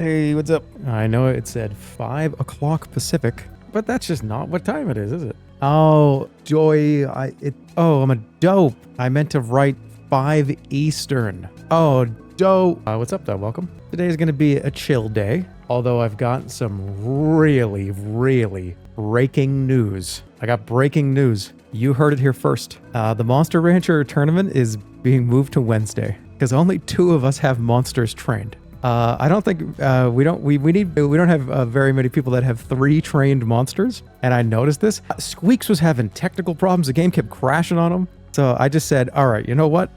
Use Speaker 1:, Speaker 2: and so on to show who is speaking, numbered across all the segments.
Speaker 1: Hey, what's up? I know it said 5 o'clock Pacific, but that's just not what time it is it? Oh, Joy, I'm a dope. I meant to write 5 Eastern. Oh, dope. What's up, though? Welcome. Today is going to be a chill day, although I've got some really breaking news. I got breaking news. You heard it here first. The Monster Rancher tournament is being moved to Wednesday because only 2 of us have monsters trained. I don't think we don't have very many people that have 3 trained monsters. And I noticed this. Squeaks was having technical problems. The game kept crashing on him. So I just said, all right, you know what?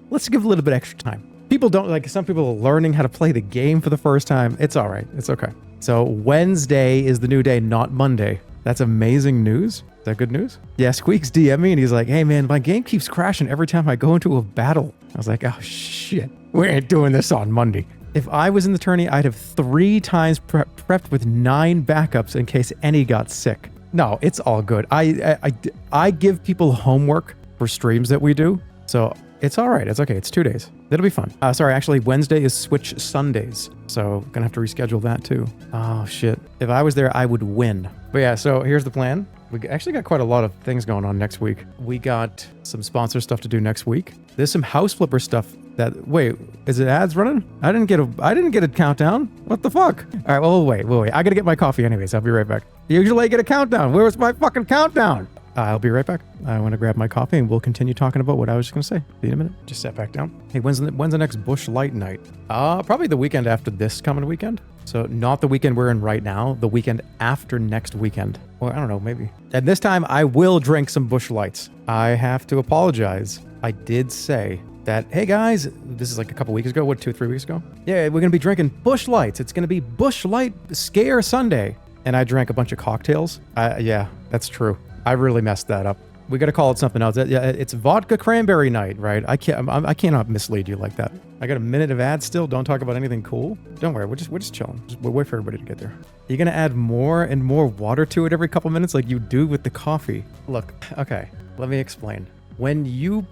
Speaker 1: Let's give a little bit extra time. People don't like, some people are learning how to play the game for the first time. It's all right. It's okay. So Wednesday is the new day, not Monday. That's amazing news. Is that good news? Yeah, Squeaks DM me and he's like, hey man, my game keeps crashing every time I go into a battle. I was like, oh shit, we ain't doing this on Monday. If I was in the tourney, I'd have 3 times prepped with 9 backups in case any got sick. No, it's all good. I give people homework for streams that we do. So it's all right. It's okay. It's 2 days. It'll be fun. Sorry, actually, Wednesday is Switch Sundays. So gonna have to reschedule that too. Oh shit. If I was there, I would win. But yeah, so here's the plan. We actually got quite a lot of things going on next week. We got some sponsor stuff to do next week. There's some house flipper stuff that, wait, is it ads running? I didn't get a countdown. What the fuck? All right, well, wait. I gotta get my coffee anyways. I'll be right back. Usually I get a countdown. Where's my fucking countdown? I'll be right back. I want to grab my coffee and we'll continue talking about what I was just going to say. See you in a minute. Just sat back down. Hey, when's the next Bush Light night? Probably the weekend after this coming weekend. So not the weekend we're in right now, the weekend after next weekend. Or I don't know, maybe. And this time I will drink some Bush Lights. I have to apologize. I did say that, hey guys, this is like a couple weeks ago, 2 or 3 weeks ago? Yeah, we're going to be drinking Bush Lights. It's going to be Bush Light Scare Sunday. And I drank a bunch of cocktails. Yeah, that's true. I really messed that up. We got to call it something else. Yeah, it's vodka cranberry night, right? I cannot mislead you like that. I got a minute of ads still. Don't talk about anything cool. Don't worry. We're just chilling. We'll wait for everybody to get there. You're going to add more and more water to it every couple minutes like you do with the coffee. Look, okay, let me explain. When you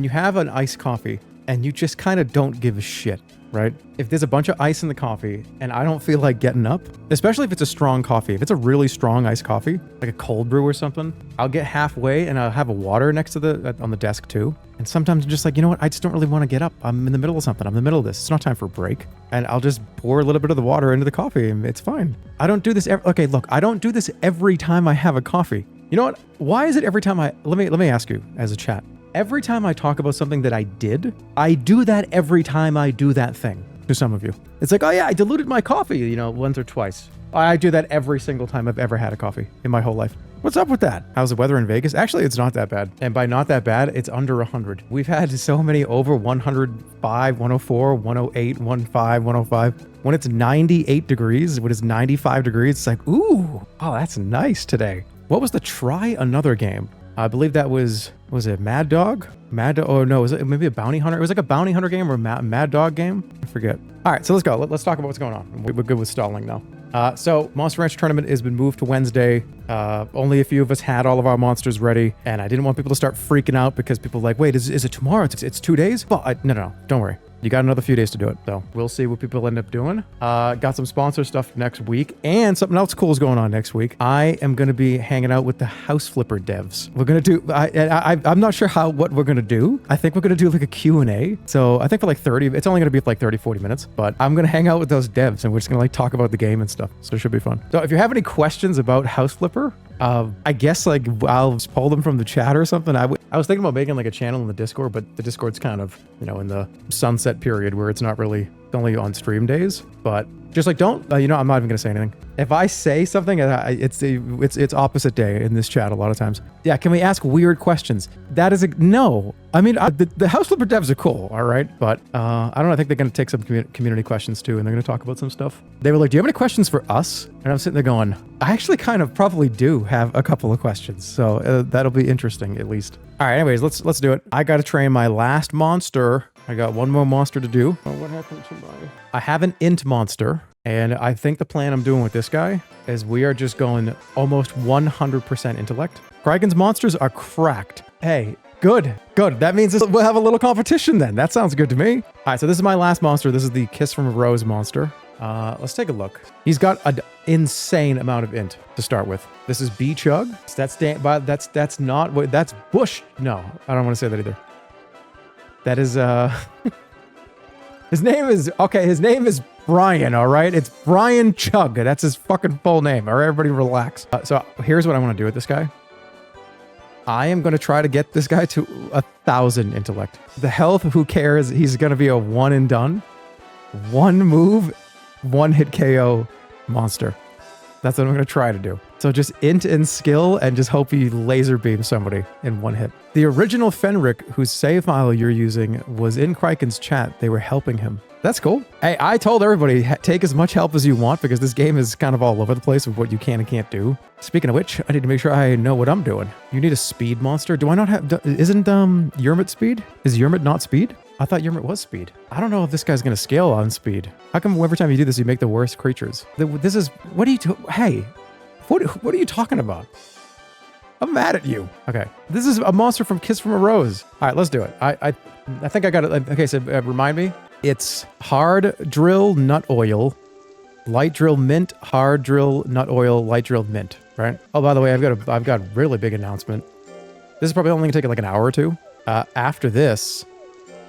Speaker 1: have an iced coffee and you just kind of don't give a shit, right? If there's a bunch of ice in the coffee and I don't feel like getting up, especially if it's a strong coffee, if it's a really strong iced coffee, like a cold brew or something, I'll get halfway and I'll have a water next to on the desk too. And sometimes I'm just like, you know what? I just don't really want to get up. I'm in the middle of something. I'm in the middle of this. It's not time for a break. And I'll just pour a little bit of the water into the coffee and it's fine. I don't do this. Okay, look, I don't do this every time I have a coffee. You know what? Why is it every time let me ask you as a chat. Every time I talk about something that I do that every time I do that thing. To some of you, it's like, oh yeah, I diluted my coffee, once or twice. I do that every single time I've ever had a coffee in my whole life. What's up with that? How's the weather in Vegas? Actually, it's not that bad. And by not that bad, it's under 100. We've had so many over 105, 104, 108, 15, 105. When it's 98 degrees, when it's 95 degrees, it's like, ooh, oh, that's nice today. What was the try another game? I believe that was it Mad Dog? Oh no, was it maybe a Bounty Hunter? It was like a Bounty Hunter game or a Mad Dog game? I forget. All right, so let's go. Let's talk about what's going on. We're good with stalling now. So Monster Ranch tournament has been moved to Wednesday. Only a few of us had all of our monsters ready, and I didn't want people to start freaking out because people are like, wait, is it tomorrow? It's 2 days? Well, no, don't worry. You got another few days to do it. So we'll see what people end up doing. Got some sponsor stuff next week and something else cool is going on next week. I am going to be hanging out with the house flipper devs. We're going to do, I'm not sure what we're going to do. I think we're going to do like a Q&A. So I think for like 30, it's only going to be for like 30, 40 minutes, but I'm going to hang out with those devs and we're just going to like talk about the game and stuff. So it should be fun. So if you have any questions about house flipper, I guess like I'll just pull them from the chat or something. I was thinking about making like a channel in the Discord, but the Discord's kind of, in the sunset period where it's not really only on stream days, but just like don't, I'm not even gonna say anything. If I say something, it's opposite day in this chat a lot of times. Yeah, can we ask weird questions? That is no. I mean, the house flipper devs are cool, all right, but I don't know. I think they're gonna take some community questions too, and they're gonna talk about some stuff. They were like, "Do you have any questions for us?" And I'm sitting there going, "I actually kind of probably do have a couple of questions, so that'll be interesting at least." All right, anyways, let's do it. I got to train my last monster. I got one more monster to do. Oh, what happened to I have an int monster. And I think the plan I'm doing with this guy is we are just going almost 100% intellect. Kraken's monsters are cracked. Hey, good. That means we'll have a little competition then. That sounds good to me. All right, so this is my last monster. This is the Kiss from a Rose monster. Let's take a look. He's got an insane amount of int to start with. This is B Chug. That's not what, that's Bush. No, I don't want to say that either. That is, his name is Brian, all right? It's Brian Chug. That's his fucking full name. All right, everybody relax. So here's what I want to do with this guy. I am going to try to get this guy to 1,000 intellect. The health, who cares? He's going to be a one and done. One move, one hit KO monster. That's what I'm going to try to do. So just int and skill and just hope he laser beams somebody in one hit. The original Fenric, whose save file you're using, was in Kraken's chat. They were helping him. That's cool. Hey, I told everybody, take as much help as you want because this game is kind of all over the place with what you can and can't do. Speaking of which, I need to make sure I know what I'm doing. You need a speed monster. Do I not have... Isn't Yermit speed? Is Yermit not speed? I thought Yermit was speed. I don't know if this guy's going to scale on speed. How come every time you do this, you make the worst creatures? This is... What are you... Hey, what are you talking about? I'm mad at you. Okay. This is a monster from Kiss from a Rose. All right, let's do it. I think I got it. Okay, so remind me. It's hard drill nut oil, light drill mint, hard drill nut oil, light drill mint, right? Oh, by the way, I've got a really big announcement. This is probably only gonna take like an hour or two. After this,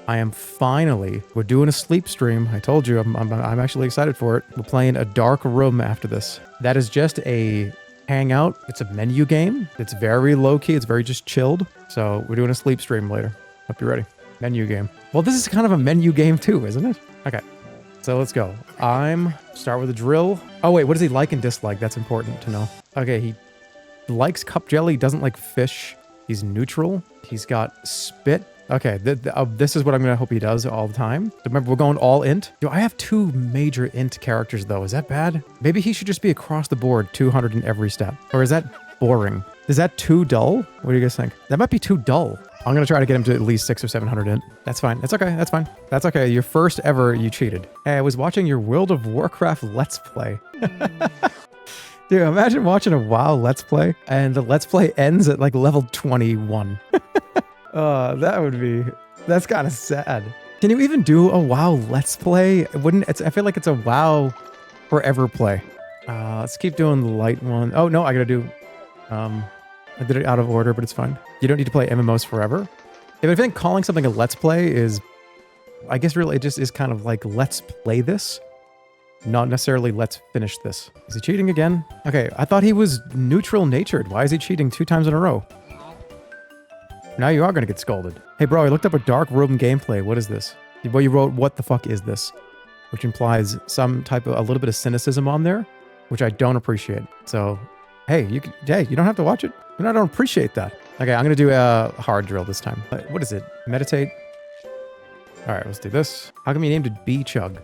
Speaker 1: we're doing a sleep stream. I told you, I'm actually excited for it. We're playing a dark room after this. That is just a hangout. It's a menu game. It's very low key. It's very just chilled. So we're doing a sleep stream later. Hope you're ready. Menu game. Well, this is kind of a menu game too, isn't it? Okay, so let's go. Start with a drill. Oh wait, what does he like and dislike? That's important to know. Okay, he likes cup jelly, doesn't like fish. He's neutral. He's got spit. Okay, this is what I'm gonna hope he does all the time. Remember, we're going all int. Do I have two major int characters though? Is that bad? Maybe he should just be across the board, 200 in every step. Or is that boring? Is that too dull? What do you guys think? That might be too dull. I'm going to try to get him to at least 600 or 700 int. That's fine. That's okay. That's fine. That's okay. Your first ever, you cheated. Hey, I was watching your World of Warcraft Let's Play. Dude, imagine watching a WoW Let's Play and the Let's Play ends at like level 21. That's kind of sad. Can you even do a WoW Let's Play? I feel like it's a WoW forever play. Let's keep doing the light one. Oh no, I got to do, I did it out of order, but it's fine. You don't need to play MMOs forever. If I think calling something a Let's Play is, I guess really it just is kind of like, let's play this. Not necessarily let's finish this. Is he cheating again? Okay, I thought he was neutral natured. Why is he cheating 2 times in a row? Now you are going to get scolded. Hey bro, I looked up a dark room gameplay. What is this? Well, you wrote, what the fuck is this? Which implies some type of, a little bit of cynicism on there, which I don't appreciate. So, hey, you don't have to watch it. And I don't appreciate that. Okay, I'm going to do a hard drill this time. What is it? Meditate? All right, let's do this. How come you named it B Chug?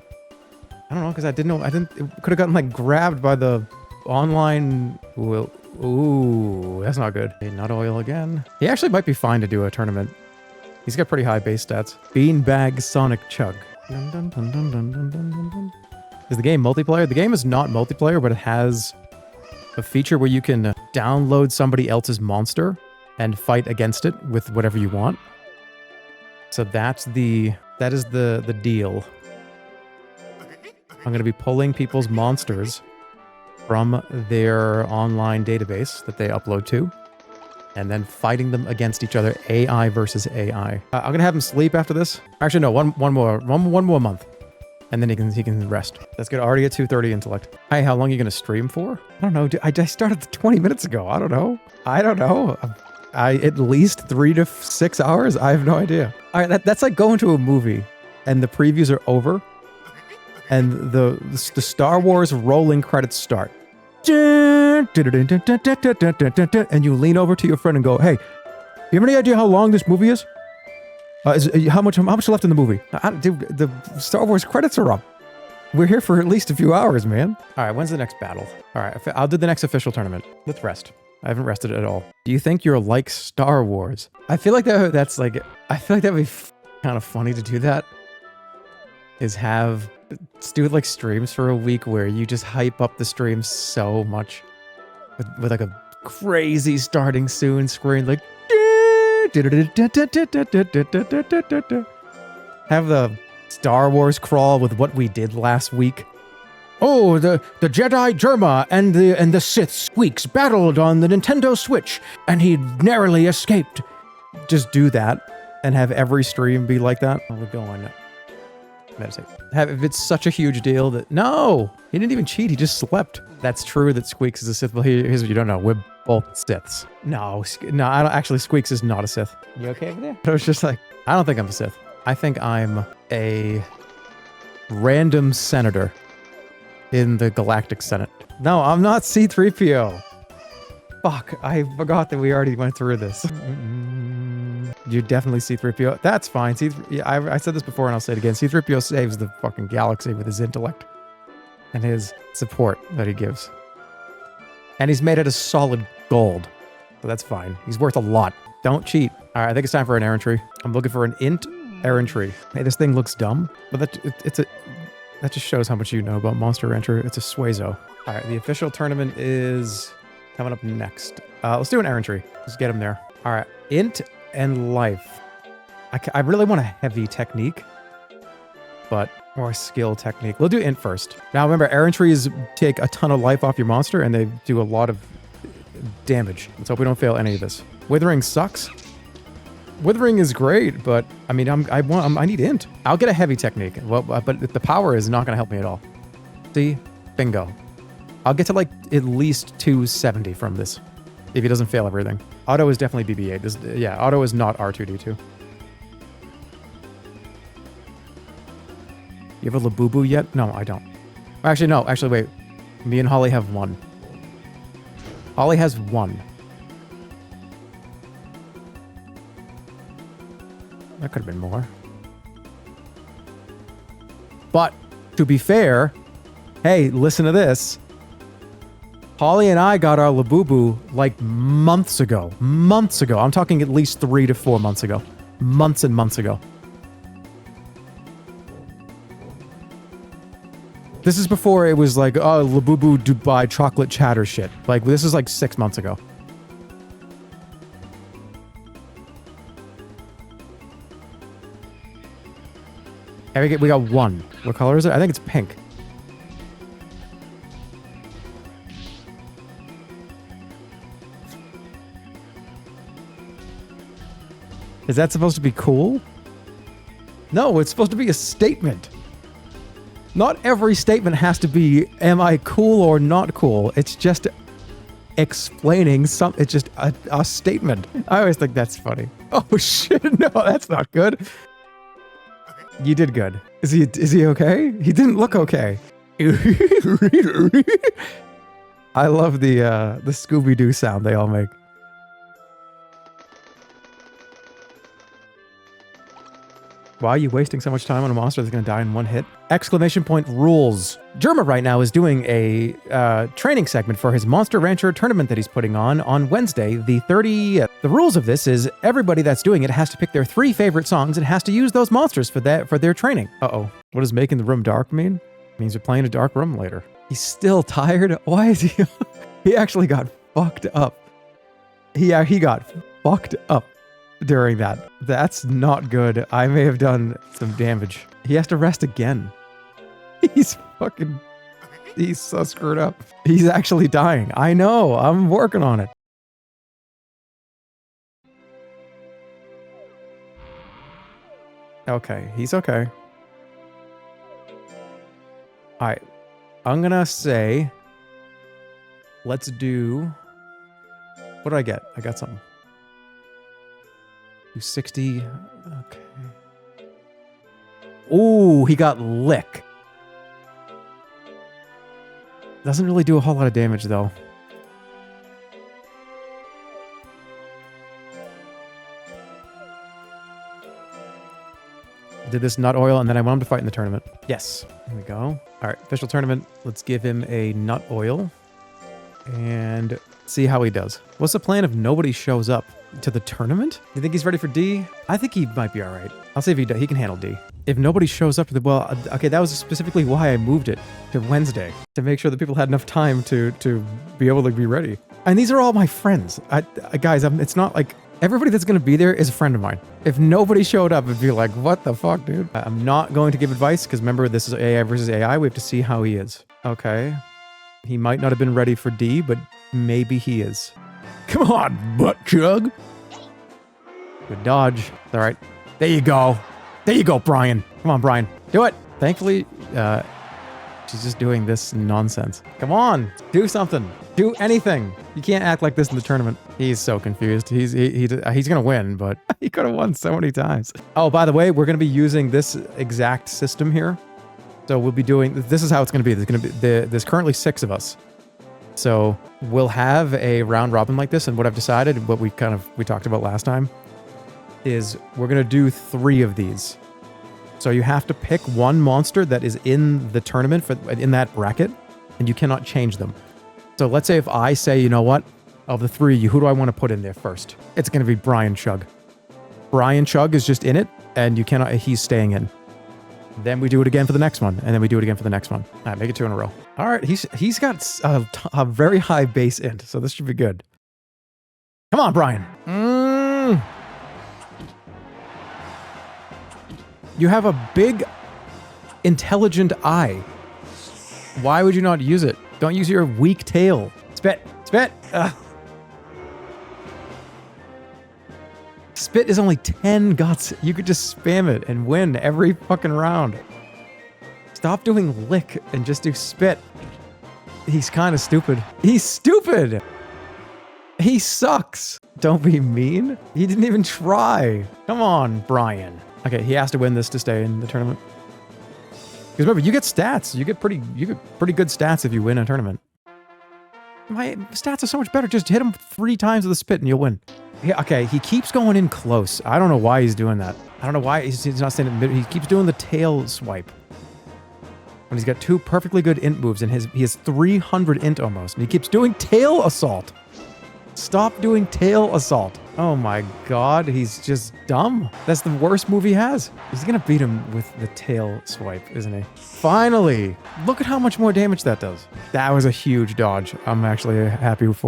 Speaker 1: I don't know, because it could have gotten like grabbed by the online. Ooh, that's not good. Okay, nut oil again. He actually might be fine to do a tournament. He's got pretty high base stats. Beanbag Sonic Chug. Dun, dun, dun, dun, dun, dun, dun, dun, dun. Is the game multiplayer? The game is not multiplayer, but it has a feature where you can download somebody else's monster and fight against it with whatever you want. So that is the deal. I'm going to be pulling people's monsters from their online database that they upload to, and then fighting them against each other, AI versus AI. I'm going to have him sleep after this. Actually, no, one more month. And then he can rest. That's good. Already at 230 intellect. Hey, how long are you going to stream for? I don't know. I started 20 minutes ago. I don't know. At least 3 to 6 hours? I have no idea. All right, that's like going to a movie and the previews are over and the Star Wars rolling credits start. And you lean over to your friend and go, hey, you have any idea how long this movie is? How much left in the movie? Dude, the Star Wars credits are up. We're here for at least a few hours, man. All right, when's the next battle? All right, I'll do the next official tournament. Let's rest. I haven't rested at all. Do you think you're like Star Wars? I feel like that'd be kind of funny to do that. Let's do it like streams for a week where you just hype up the stream so much with like a crazy starting soon screen, like have the Star Wars crawl with what we did last week. Oh, the Jedi Jerma and the Sith Squeaks battled on the Nintendo Switch, and he narrowly escaped. Just do that, and have every stream be like that. We're going. Meditate. If it's such a huge deal that no, he didn't even cheat. He just slept. That's true that Squeaks is a Sith. Well, here's what you don't know. We're both Siths. No, I don't. Actually, Squeaks is not a Sith. You okay over there? I was just like, I don't think I'm a Sith. I think I'm a random senator in the Galactic Senate. No, I'm not C-3PO. Fuck, I forgot that we already went through this. You're definitely C-3PO. That's fine. I said this before and I'll say it again. C-3PO saves the fucking galaxy with his intellect and his support that he gives. And he's made out of solid gold. So that's fine. He's worth a lot. Don't cheat. All right, I think it's time for an errantry. I'm looking for an int errantry. Hey, this thing looks dumb, but that just shows how much you know about Monster Rancher. It's a Suezo. All right, the official tournament is coming up next. Let's do an errantry. Let's get him there. All right, int and life. I really want a heavy technique, or a skill technique. We'll do int first. Now remember, errantries take a ton of life off your monster and they do a lot of damage. Let's hope we don't fail any of this. Withering sucks. Withering is great, but I mean, I need int. I'll get a heavy technique, well, but the power is not going to help me at all. See? Bingo. I'll get to like at least 270 from this, if he doesn't fail everything. Auto is definitely BB-8. Yeah, auto is not R2-D2. You have a Labubu yet? No, I don't. Actually, no. Actually, wait. Me and Holly have one. Holly has one. That could have been more. But, to be fair, hey, listen to this. Holly and I got our Labubu like months ago. Months ago. I'm talking at least 3 to 4 months ago. Months and months ago. This is before it was like, oh, Labubu Dubai chocolate chatter shit. Like, this is like 6 months ago. We got one. What color is it? I think it's pink. Is that supposed to be cool? No, it's supposed to be a statement. Not every statement has to be, am I cool or not cool? It's just explaining something. It's just a statement. I always think that's funny. Oh shit, no, that's not good. You did good. Is he okay? He didn't look okay. I love the Scooby-Doo sound they all make. Why are you wasting so much time on a monster that's going to die in one hit? Exclamation point rules. Jerma right now is doing a training segment for his Monster Rancher tournament that he's putting on Wednesday, the 30th. The rules of this is everybody that's doing it has to pick their 3 favorite songs and has to use those monsters for their training. Uh-oh. What does making the room dark mean? It means you're playing a dark room later. He's still tired? Why is he... He actually got fucked up. He got fucked up during that. That's not good. I may have done some damage. He has to rest again. He's so screwed up. He's actually dying. I know. I'm working on it. Okay. He's okay. All right. I'm gonna say, let's do... What did I get? I got something. Do 60. Okay. Ooh, he got lick. Doesn't really do a whole lot of damage, though. Did this nut oil, and then I want him to fight in the tournament. Yes. Here we go. All right, official tournament. Let's give him a nut oil. And see how he does. What's the plan if nobody shows up to the tournament? You think he's ready for D? I think he might be all right. I'll see if he can handle D. If nobody shows up to the... Well, okay, that was specifically why I moved it to Wednesday. To make sure that people had enough time to be able to be ready. And these are all my friends. Guys, it's not like... Everybody that's going to be there is a friend of mine. If nobody showed up, it'd be like, what the fuck, dude? I'm not going to give advice, because remember, this is AI versus AI. We have to see how he is. Okay. He might not have been ready for D, but maybe he is. Come on, butt chug. Good dodge. All right. There you go. There you go, Brian. Come on, Brian. Do it. Thankfully, she's just doing this nonsense. Come on. Do something. Do anything. You can't act like this in the tournament. He's so confused. He's going to win, but he could have won so many times. Oh, by the way, we're going to be using this exact system here. So we'll be doing, this is how it's going to be. There's currently 6 of us. So we'll have a round robin like this. And what I've decided, what we talked about last time, is we're going to do 3 of these. So you have to pick one monster that is in the tournament in that bracket, and you cannot change them. So let's say if I say, you know what, of the 3 of you, who do I want to put in there first? It's going to be Brian Chug. Brian Chug is just in it, and you cannot, he's staying in. Then we do it again for the next one, and then we do it again for the next one. All right, make it 2 in a row. All right, he's got a very high base int, so this should be good. Come on, Brian. You have a big, intelligent eye. Why would you not use it? Don't use your weak tail. Spit, spit. Ugh. Spit is only 10 guts. You could just spam it and win every fucking round. Stop doing lick and just do spit. He's kind of stupid. He's stupid. He sucks. Don't be mean. He didn't even try. Come on, Brian. Okay, he has to win this to stay in the tournament. Because remember, you get stats. You get pretty good stats if you win a tournament. My stats are so much better. Just hit him 3 times with a spit and you'll win. Yeah, okay, he keeps going in close. I don't know why he's doing that. I don't know why he's not staying in the middle. He keeps doing the tail swipe. When he's got 2 perfectly good int moves and he has 300 int almost. And he keeps doing tail assault. Stop doing tail assault. Oh my god, he's just dumb. That's the worst move he has. He's gonna beat him with the tail swipe, isn't he? Finally! Look at how much more damage that does. That was a huge dodge. I'm actually happy with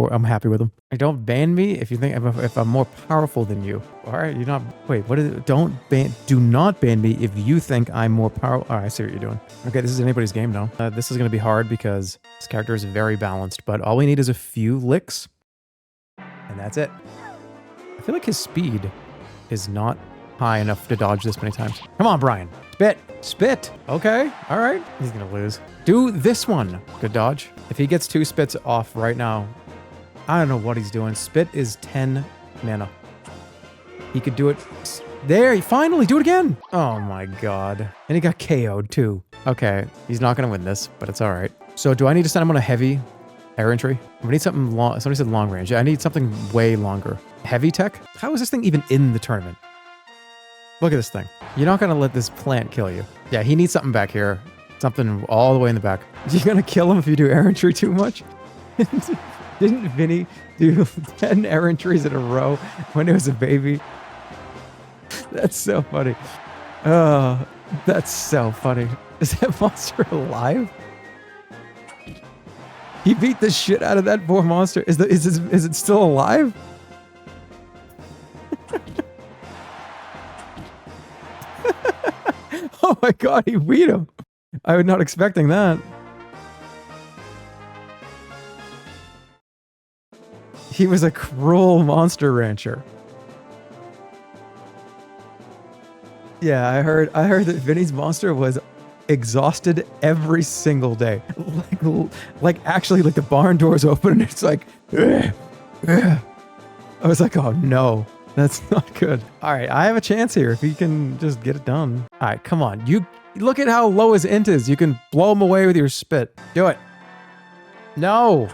Speaker 1: him. Don't ban me if you think if I'm more powerful than you. Alright, you're not. Wait, what is it? Do not ban me if you think I'm more powerful. Alright, I see what you're doing. Okay, this is anybody's game now. This is gonna be hard because this character is very balanced, but all we need is a few licks. And that's it. I feel like his speed is not high enough to dodge this many times. Come on, Brian. Spit. Spit. Okay. All right. He's going to lose. Do this one. Good dodge. If he gets 2 spits off right now, I don't know what he's doing. Spit is 10 mana. He could do it. There. He finally do it again. Oh my god. And he got KO'd too. Okay. He's not going to win this, but it's all right. So do I need to send him on a heavy entry? We need something long. Somebody said long range. I need something way longer. Heavy tech? How is this thing even in the tournament? Look at this thing. You're not gonna let this plant kill you. Yeah, he needs something back here. Something all the way in the back. You're gonna kill him if you do air entry too much? Didn't Vinny do 10 air entries in a row when it was a baby? That's so funny. Oh, that's so funny. Is that monster alive? He beat the shit out of that poor monster. Is it still alive? Oh my god, he beat him. I was not expecting that. He was a cruel monster rancher. Yeah, I heard that Vinny's monster was exhausted every single day. Like actually, like the barn doors open and it's like, ugh, ugh. I was like, oh no, that's not good. All right, I have a chance here if he can just get it done. All right, come on. You look at how low his int is. You can blow him away with your spit. Do it. No.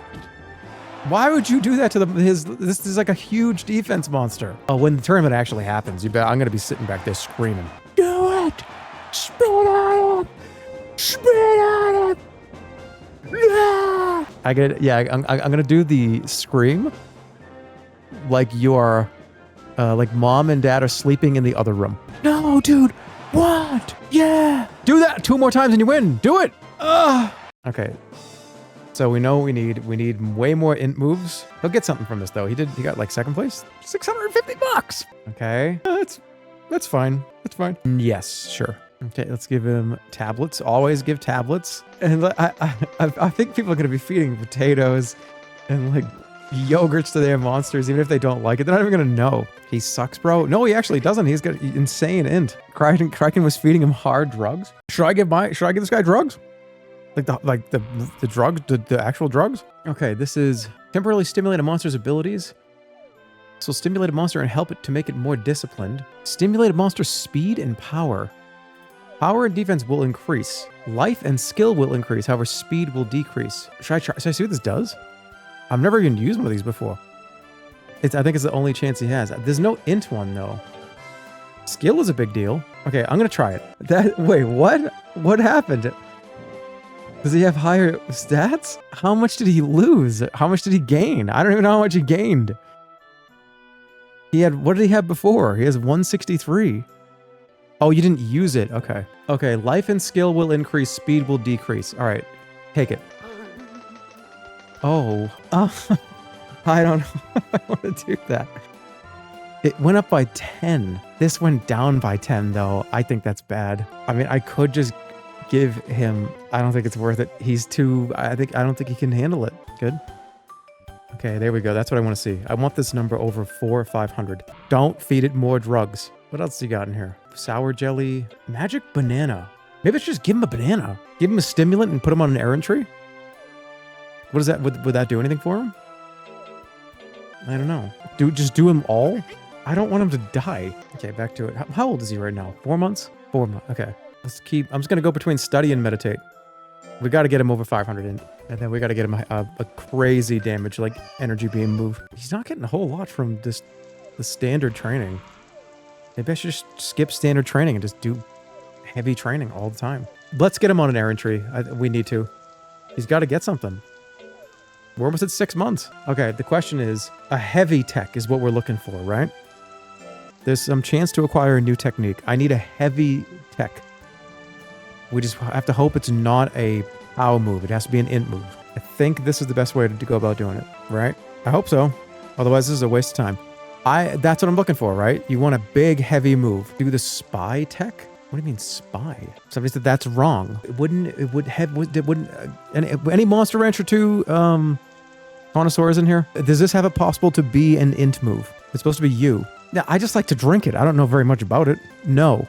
Speaker 1: Why would you do that to this is like a huge defense monster. Oh, when the tournament actually happens, I'm going to be sitting back there screaming. Do it. Spit on it. Spit on it. Yeah. I'm gonna do the scream like you're like mom and dad are sleeping in the other room. No, dude. What? Yeah. Do that 2 more times and you win. Do it. Okay. So we know we need way more int moves. He'll get something from this though. He got like 2nd place. $650. Okay. That's fine. That's fine. Yes, sure. Okay, let's give him tablets. Always give tablets. And I think people are going to be feeding potatoes and like yogurts to their monsters, even if they don't like it. They're not even going to know. He sucks, bro. No, he actually doesn't. He's got insane int. Kraken was feeding him hard drugs. Should I give this guy drugs? Like the drugs, the actual drugs? Okay, this is temporarily stimulate a monster's abilities. So stimulate a monster and help it to make it more disciplined. Stimulate a monster's speed and power. Power and defense will increase. Life and skill will increase. However, speed will decrease. Should I see what this does? I've never even used one of these before. I think it's the only chance he has. There's no int one though. Skill is a big deal. Okay, I'm gonna try it. Wait, what? What happened? Does he have higher stats? How much did he lose? How much did he gain? I don't even know how much he gained. What did he have before? He has 163. Oh, you didn't use it. Okay. Okay, life and skill will increase, speed will decrease. All right, take it. Oh. I don't know if I want to do that. It went up by 10. This went down by 10, though. I think that's bad. I mean, I could just give him... I don't think it's worth it. He's too... I don't think he can handle it. Good. Okay, there we go. That's what I want to see. I want this number over 400 or 500. Don't feed it more drugs. What else you got in here? Sour jelly. Magic banana. Maybe I should just give him a banana. Give him a stimulant and put him on an errantry? What is that? Would that do anything for him? I don't know. Just do him all? I don't want him to die. Okay, back to it. How old is he right now? 4 months? 4 months. Okay. I'm just going to go between study and meditate. We got to get him over 500 in. And then we got to get him a crazy damage, like energy beam move. He's not getting a whole lot from the standard training. Maybe I should just skip standard training and just do heavy training all the time. Let's get him on an errantry. We need to. He's got to get something. We're almost at 6 months. Okay, the question is, a heavy tech is what we're looking for, right? There's some chance to acquire a new technique. I need a heavy tech. We just have to hope it's not a POW move. It has to be an int move. I think this is the best way to go about doing it, right? I hope so. Otherwise, this is a waste of time. That's what I'm looking for, right? You want a big, heavy move. Do the spy tech? What do you mean spy? Somebody said that's wrong. Any Monster Rancher 2 connoisseurs in here? Does this have it possible to be an int move? It's supposed to be you. Yeah, I just like to drink it. I don't know very much about it. No.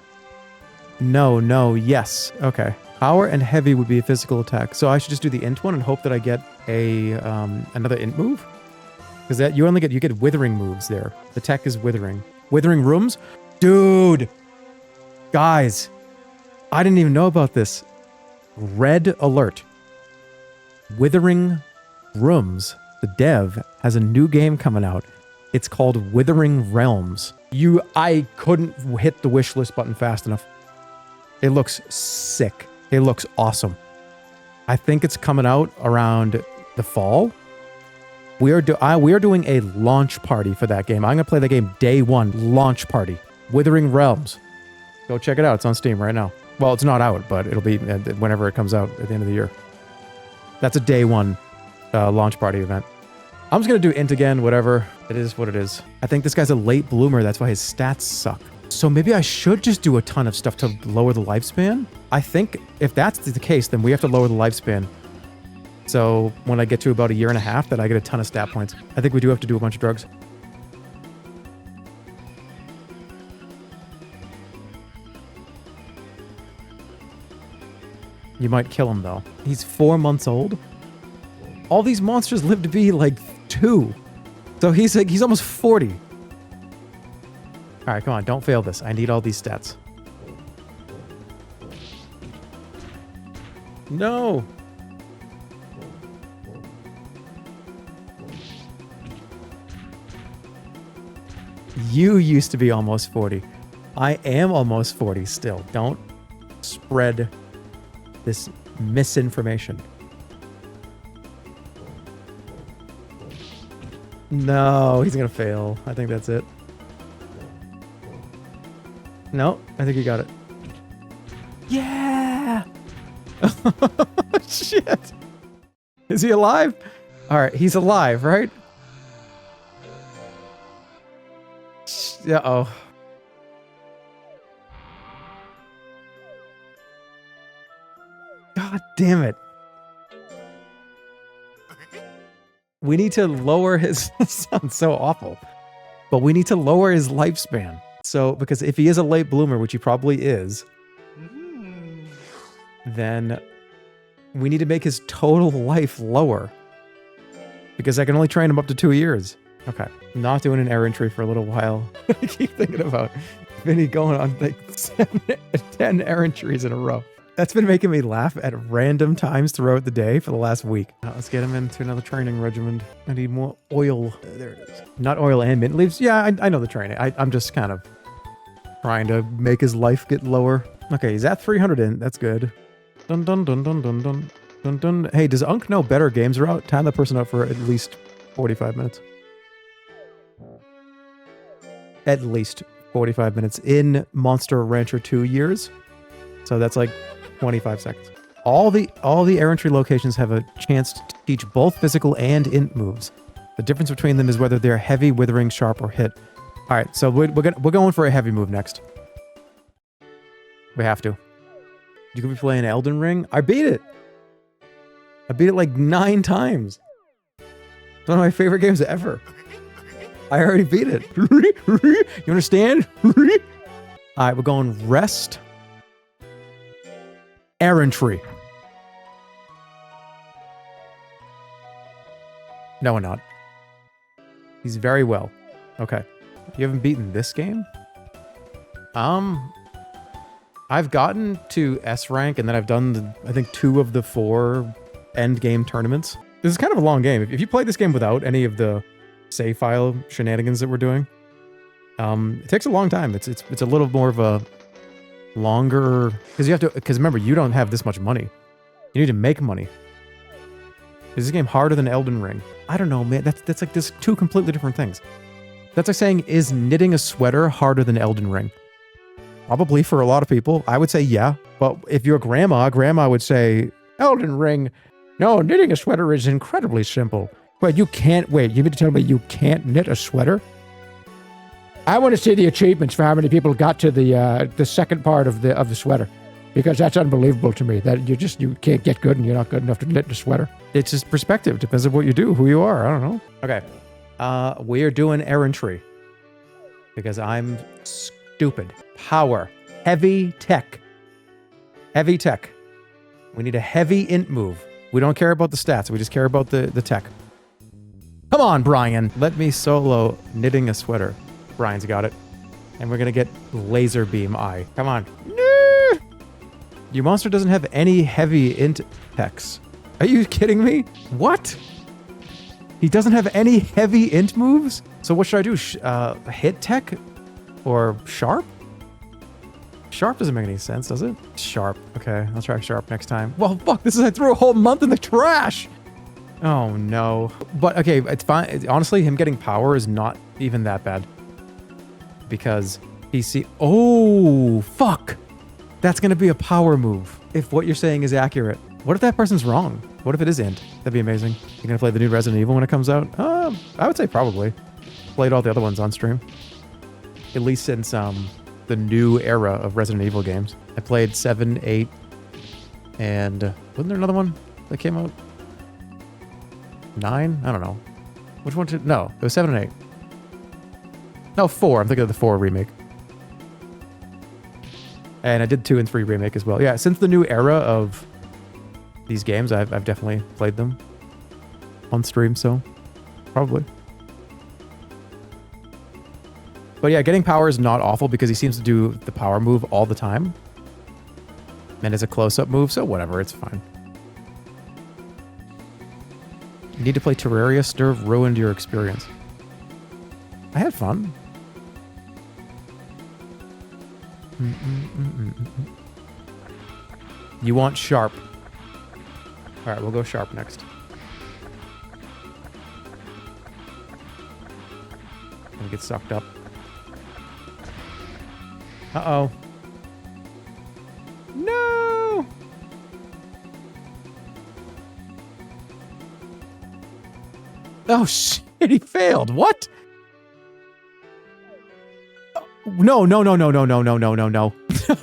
Speaker 1: No, yes. Okay. Power and heavy would be a physical attack. So I should just do the int one and hope that I get another int move? Because you get withering moves there. The tech is withering. Withering rooms? Dude! Guys, I didn't even know about this. Red alert. Withering Rooms, the dev, has a new game coming out. It's called Withering Realms. I couldn't hit the wish list button fast enough. It looks sick. It looks awesome. I think it's coming out around the fall. We are doing a launch party for that game. I'm going to play the game day one. Launch party. Withering Realms. Go check it out. It's on Steam right now. Well, it's not out, but it'll be whenever it comes out at the end of the year. That's a day one launch party event. I'm just going to do int again, whatever. It is what it is. I think this guy's a late bloomer. That's why his stats suck. So maybe I should just do a ton of stuff to lower the lifespan. I think if that's the case, then we have to lower the lifespan. So when I get to about a year and a half, then I get a ton of stat points. I think we do have to do a bunch of drugs. You might kill him though. He's 4 months old. All these monsters live to be like 2. So he's almost 40. All right, come on, don't fail this. I need all these stats. No. You used to be almost 40. I am almost 40 still. Don't spread this misinformation. No, he's gonna fail. I think that's it. No, I think he got it. Yeah! Shit! Is he alive? Alright, he's alive, right? Uh-oh. God damn it. We need to lower his... This sounds so awful. But we need to lower his lifespan. So, because if he is a late bloomer, which he probably is, then we need to make his total life lower. Because I can only train him up to 2 years. Okay. Not doing an error entry for a little while. I keep thinking about Vinny going on like 10 error entries in a row. That's been making me laugh at random times throughout the day for the last week. Now, let's get him into another training regimen. I need more oil. There it is. Not oil and mint leaves. Yeah, I know the training. I'm just kind of trying to make his life get lower. Okay, he's at 300 in. That's good. Dun dun dun dun dun dun dun dun. Hey, does Unk know better games are out? Time that person up for at least 45 minutes. At least 45 minutes in Monster Rancher 2 years. So that's like 25 seconds. All the error entry locations have a chance to teach both physical and int moves. The difference between them is whether they're heavy, withering, sharp, or hit. All right, so we're going for a heavy move next. We have to. You could be playing Elden Ring. I beat it. I beat it like 9 times. It's one of my favorite games ever. I already beat it. You understand? All right, we're going rest. Errantry. No, we're not. He's very well. Okay. You haven't beaten this game? I've gotten to S rank and then I've done, I think, 2 of the 4 end game tournaments. This is kind of a long game. If you play this game without any of the save file shenanigans that we're doing, it takes a long time. It's a little more of a longer, because remember, you don't have this much money. You need to make money. Is this game harder than Elden Ring? I don't know, man. That's like this 2 completely different things. That's like saying, is knitting a sweater harder than Elden Ring? Probably for a lot of people. I would say yeah. But if you're grandma would say, Elden Ring, no, knitting a sweater is incredibly simple. Wait, you mean to tell me you can't knit a sweater? I want to see the achievements for how many people got to the second part of the sweater, because that's unbelievable to me that you can't get good and you're not good enough to knit a sweater. It's just perspective. Depends on what you do, who you are. I don't know. Okay, we're doing errantry because I'm stupid. Power, heavy tech. We need a heavy int move. We don't care about the stats. We just care about the tech. Come on, Brian. Let me solo knitting a sweater. Brian's got it. And we're going to get laser beam eye. Come on. No! Your monster doesn't have any heavy int techs. Are you kidding me? What? He doesn't have any heavy int moves? So what should I do? Hit tech? Or sharp? Sharp doesn't make any sense, does it? Sharp. Okay, I'll try sharp next time. Well, fuck, I threw a whole month in the trash! Oh, no. But, okay, it's fine. Honestly, him getting power is not even that bad. Because oh, fuck! That's gonna be a power move, if what you're saying is accurate. What if that person's wrong? What if it is int? That'd be amazing. You're gonna play the new Resident Evil when it comes out? I would say probably. Played all the other ones on stream. At least since, the new era of Resident Evil games. I played 7, 8, and wasn't there another one that came out? 9? I don't know. Which one did... No, it was 7 and 8. No, 4. I'm thinking of the 4 remake. And I did 2 and 3 remake as well. Yeah, since the new era of these games, I've definitely played them on stream, so probably. But yeah, getting power is not awful because he seems to do the power move all the time. And it's a close-up move, so whatever, it's fine. You need to play Terraria. Sturv ruined your experience. I had fun. You want sharp. Alright, we'll go sharp next. Gonna get sucked up. Uh-oh. No! Oh, shit, he failed. What? No.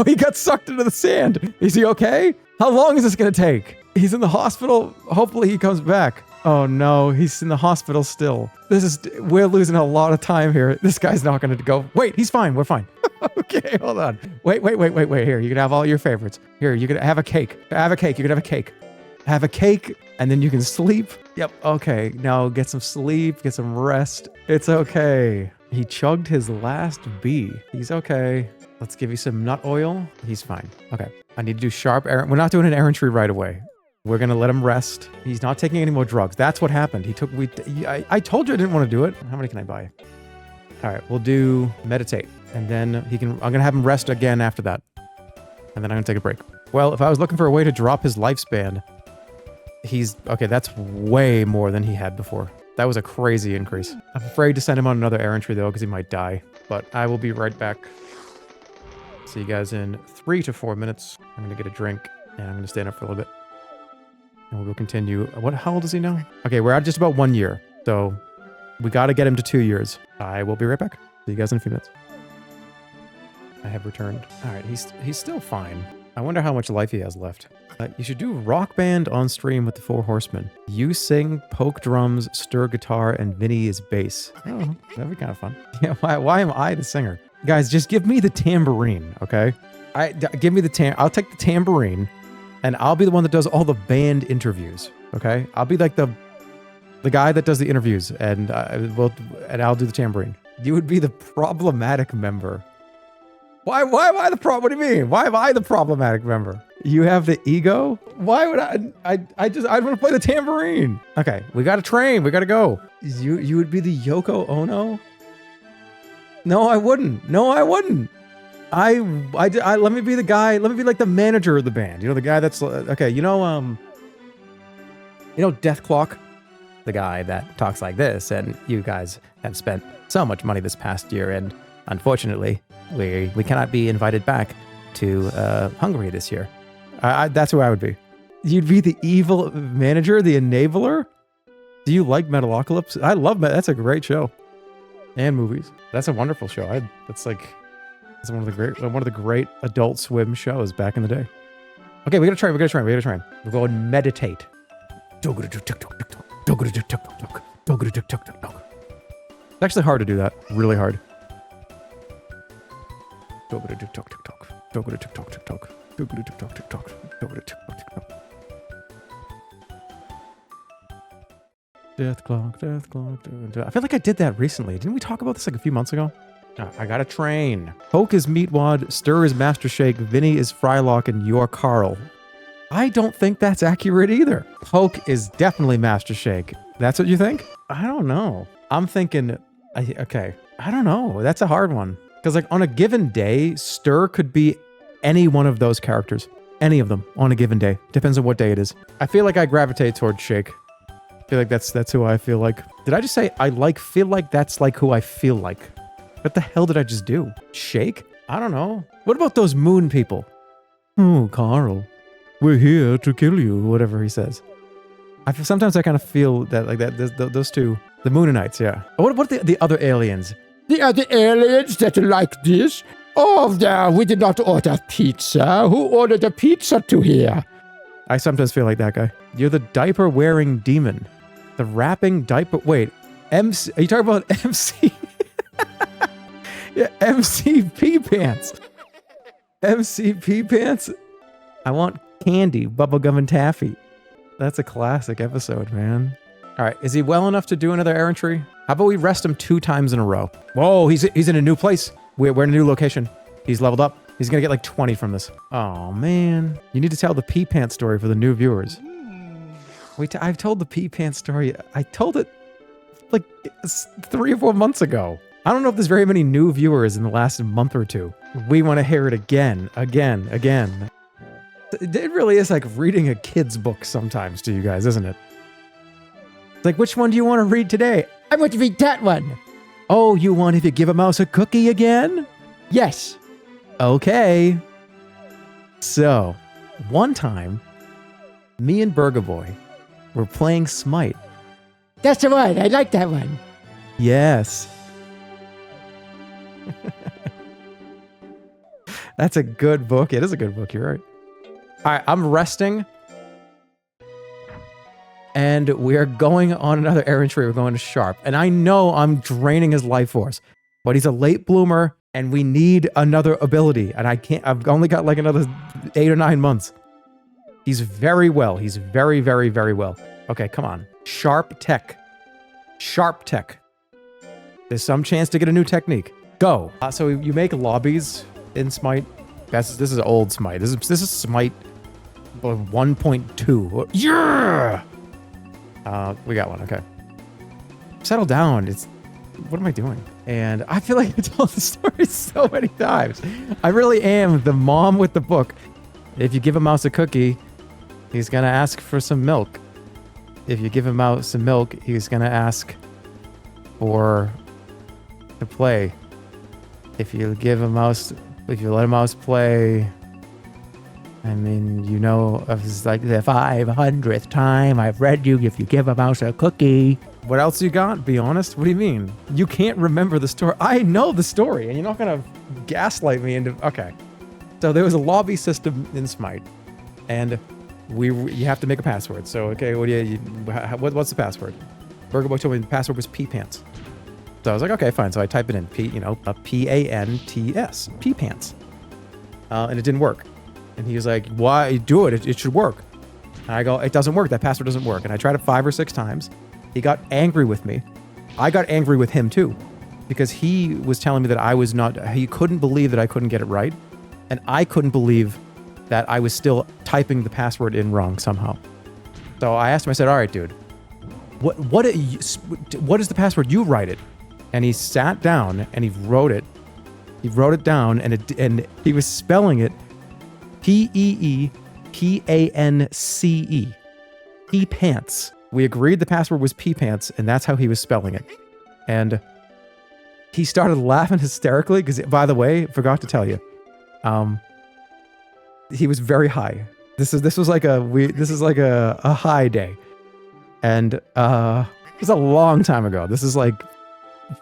Speaker 1: He got sucked into the sand. Is he okay? How long is this going to take? He's in the hospital. Hopefully he comes back. Oh no, he's in the hospital still. We're losing a lot of time here. This guy's not going to go. Wait, he's fine. We're fine. Okay, hold on. Wait. Here, you can have all your favorites. Here, you can have a cake. Have a cake. You can have a cake. Have a cake, and then you can sleep. Yep, okay. Now get some sleep, get some rest. It's okay. He chugged his last bee. He's okay. Let's give you some nut oil. He's fine. Okay. I need to do sharp errand. We're not doing an errantry right away. We're going to let him rest. He's not taking any more drugs. That's what happened. I told you I didn't want to do it. How many can I buy? All right, we'll do meditate. And then I'm going to have him rest again after that. And then I'm going to take a break. Well, if I was looking for a way to drop his lifespan, okay, that's way more than he had before. That was a crazy increase. I'm afraid to send him on another errantry though, because he might die. But I will be right back. See you guys in 3 to 4 minutes. I'm going to get a drink and I'm going to stand up for a little bit. And we'll continue. How old is he now? Okay, we're at just about 1 year. So we got to get him to 2 years. I will be right back. See you guys in a few minutes. I have returned. All right, he's still fine. I wonder how much life he has left. You should do rock band on stream with the 4 horsemen. You sing, poke drums, stir guitar, and Vinny is bass. Oh, that'd be kind of fun. Yeah, why am I the singer? Guys, just give me the tambourine, okay? Give me the I'll take the tambourine, and I'll be the one that does all the band interviews, okay? I'll be like the guy that does the interviews, and I'll do the tambourine. You would be the problematic member. Why am I the what do you mean? Why am I the problematic member? You have the ego? Why would I want to play the tambourine. Okay, we got to train. We got to go. You would be the Yoko Ono? No, I wouldn't. Let me be the guy. Let me be like the manager of the band. You know, the guy that's okay. You know Death Clock, the guy that talks like this. And you guys have spent so much money this past year, and unfortunately, we cannot be invited back to Hungary this year. That's who I would be. You'd be the evil manager, the enabler. Do you like Metalocalypse? I love that's a great show, and movies. That's a wonderful show. It's one of the great Adult Swim shows back in the day. Okay, we gotta train. We'll go and meditate. It's actually hard to do that. Really hard. Death clock. I feel like I did that recently. Didn't we talk about this like a few months ago? I gotta train. Poke is Meatwad, Stir is Master Shake, Vinny is Frylock, and you're Carl. I don't think that's accurate either. Poke is definitely Master Shake. That's what you think? I don't know. I'm thinking, okay. I don't know. That's a hard one. Because like on a given day, Stir could be any one of those characters. Any of them on a given day. Depends on what day it is. I feel like I gravitate towards Shake. I feel like that's who I feel like. Did I just say feel like that's like who I feel like? What the hell did I just do? Shake? I don't know. What about those moon people? Oh, Carl, we're here to kill you, whatever he says. Sometimes I kind of feel that like that. Those two, the Moonanites, yeah. What the other aliens?
Speaker 2: The other aliens that are like this? Oh, no, we did not order pizza. Who ordered a pizza to here?
Speaker 1: I sometimes feel like that guy. You're the diaper-wearing demon. The rapping diaper... Wait, MC... Are you talking about MC? Yeah, MCP pants. MCP pants? I want candy, bubblegum, and taffy. That's a classic episode, man. All right, is he well enough to do another errantry? How about we rest him 2 times in a row? Whoa, he's in a new place. We're in a new location. He's leveled up. He's gonna get like 20 from this. Oh man, you need to tell the pee pants story for the new viewers. I've told the pee pants story. I told it like 3 or 4 months ago. I don't know if there's very many new viewers in the last month or 2. We want to hear it again. It really is like reading a kid's book sometimes to you guys, isn't it? It's like, which one do you want to read today?
Speaker 2: I want to read that one.
Speaker 1: Oh, you want If You Give a Mouse a Cookie again?
Speaker 2: Yes.
Speaker 1: Okay. So, one time, me and Burger Boy were playing Smite.
Speaker 2: That's the one. I like that one.
Speaker 1: Yes. That's a good book. It is a good book. You're right. All right, I'm resting. And we are going on another errand tree. We're going to Sharp. And I know I'm draining his life force, but he's a late bloomer and we need another ability. And I've only got like another 8 or 9 months. He's very well. He's very, very, very well. Okay, come on. Sharp Tech. Sharp Tech. There's some chance to get a new technique. Go. So you make lobbies in Smite. This is old Smite. This is Smite 1.2. Yeah! We got one. Okay. Settle down. What am I doing? And I feel like I told the story so many times. I really am the mom with the book. If you give a mouse a cookie, he's going to ask for some milk. If you give a mouse some milk, he's going to ask to play. If you let a mouse play, I mean, you know, it's like the 500th time I've read you if you give a mouse a cookie. What else you got? Be honest. What do you mean? You can't remember the story. I know the story, and you're not going to gaslight me into... Okay. So there was a lobby system in Smite, and you have to make a password. So, okay, what's the password? Burger Boy told me the password was P-Pants. So I was like, okay, fine. So I type it in, P-A-N-T-S, P-Pants. And it didn't work. And he was like, why? Do it. It should work. And I go, it doesn't work. That password doesn't work. And I tried it 5 or 6 times. He got angry with me. I got angry with him too, because he was telling me that he couldn't believe that I couldn't get it right. And I couldn't believe that I was still typing the password in wrong somehow. So I asked him, I said, all right, dude, what is the password? You write it. And he sat down and he wrote it. He wrote it down and he was spelling it P-E-E-P-A-N-C-E. P-Pants. We agreed the password was P-Pants, and that's how he was spelling it. And he started laughing hysterically, because, by the way, forgot to tell you, he was very high. This is like a high day. And it was a long time ago. This is like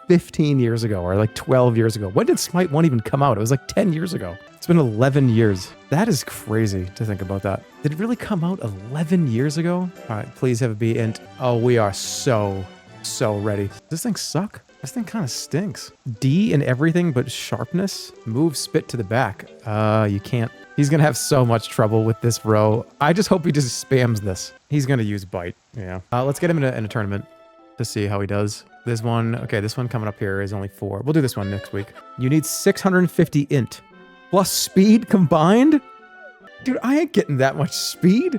Speaker 1: 15 years ago, or like 12 years ago. When did Smite 1 even come out? It was like 10 years ago. It's been 11 years. That is crazy to think about that. Did it really come out 11 years ago? All right, please have it be int. Oh, we are so ready. Does this thing suck? This thing kind of stinks. D in everything but sharpness. Move spit to the back. You can't. He's going to have so much trouble with this row. I just hope he just spams this. He's going to use bite. Yeah. Let's get him in a tournament to see how he does. This one, okay, this one coming up here is only 4. We'll do this one next week. You need 650 int. Plus speed combined? Dude, I ain't getting that much speed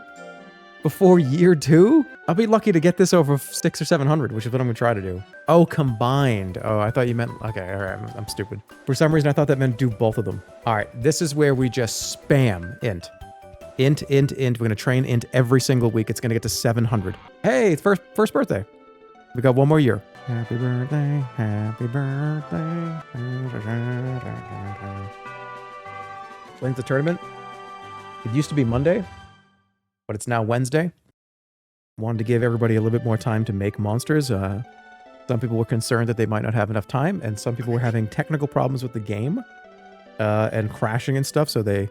Speaker 1: before year 2. I'll be lucky to get this over 600 or 700, which is what I'm gonna try to do. Oh, combined. Oh, I thought you meant, okay, all right, I'm stupid. For some reason, I thought that meant do both of them. All right, this is where we just spam int. Int. We're gonna train int every single week. It's gonna get to 700. Hey, it's first birthday. We got 1 more year. Happy birthday, happy birthday. When's the tournament? It used to be Monday, but it's now Wednesday. Wanted to give everybody a little bit more time to make monsters. Some people were concerned that they might not have enough time, and some people were having technical problems with the game and crashing and stuff, so they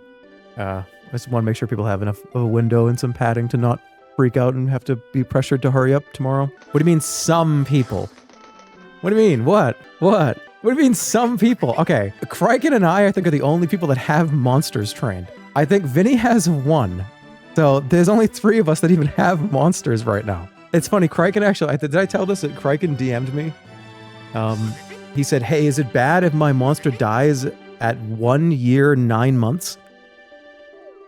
Speaker 1: just want to make sure people have enough of a window and some padding to not freak out and have to be pressured to hurry up tomorrow. What do you mean some people? What do you mean? What? What do you mean some people? Okay, Kriken and I think, are the only people that have monsters trained. I think Vinny has 1. So there's only 3 of us that even have monsters right now. It's funny, Kriken actually, did I tell this that Kriken DM'd me? He said, hey, is it bad if my monster dies at 1 year, 9 months?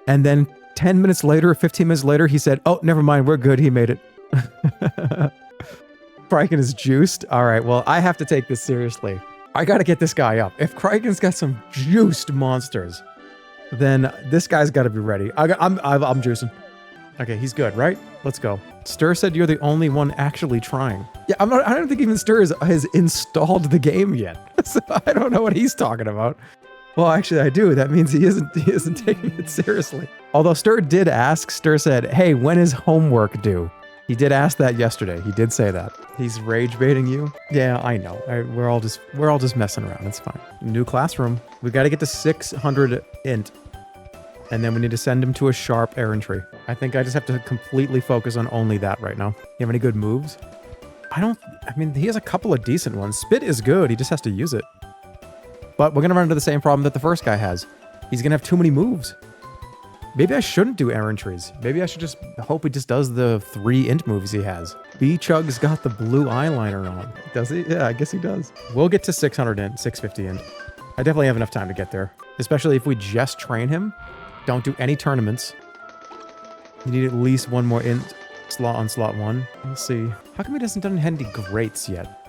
Speaker 1: And then 10 minutes later, or 15 minutes later, he said, oh, never mind, we're good, he made it. Kriken is juiced? Alright, well, I have to take this seriously. I gotta get this guy up. If Kriken's got some juiced monsters, then this guy's gotta be ready. I'm juicing. Okay, he's good, right? Let's go. Stir said you're the only one actually trying. Yeah, I don't think even Stir has installed the game yet. So I don't know what he's talking about. Well, actually, I do. That means he isn't taking it seriously. Although Stir did ask, Stir said, hey, when is homework due? He did ask that yesterday. He did say that. He's rage baiting you. Yeah, I know. We're all just messing around. It's fine. New classroom. We got to get to 600 int. And then we need to send him to a sharp errantry. I think I just have to completely focus on only that right now. You have any good moves? I mean, he has a couple of decent ones. Spit is good. He just has to use it. But we're going to run into the same problem that the first guy has. He's going to have too many moves. Maybe I shouldn't do errantries. Maybe I should just hope he just does the 3 int moves he has. B-Chug's got the blue eyeliner on. Does he? Yeah, I guess he does. We'll get to 600 int, 650 int. I definitely have enough time to get there. Especially if we just train him. Don't do any tournaments. You need at least 1 more int slot on slot 1. Let's see. How come he hasn't done any greats yet?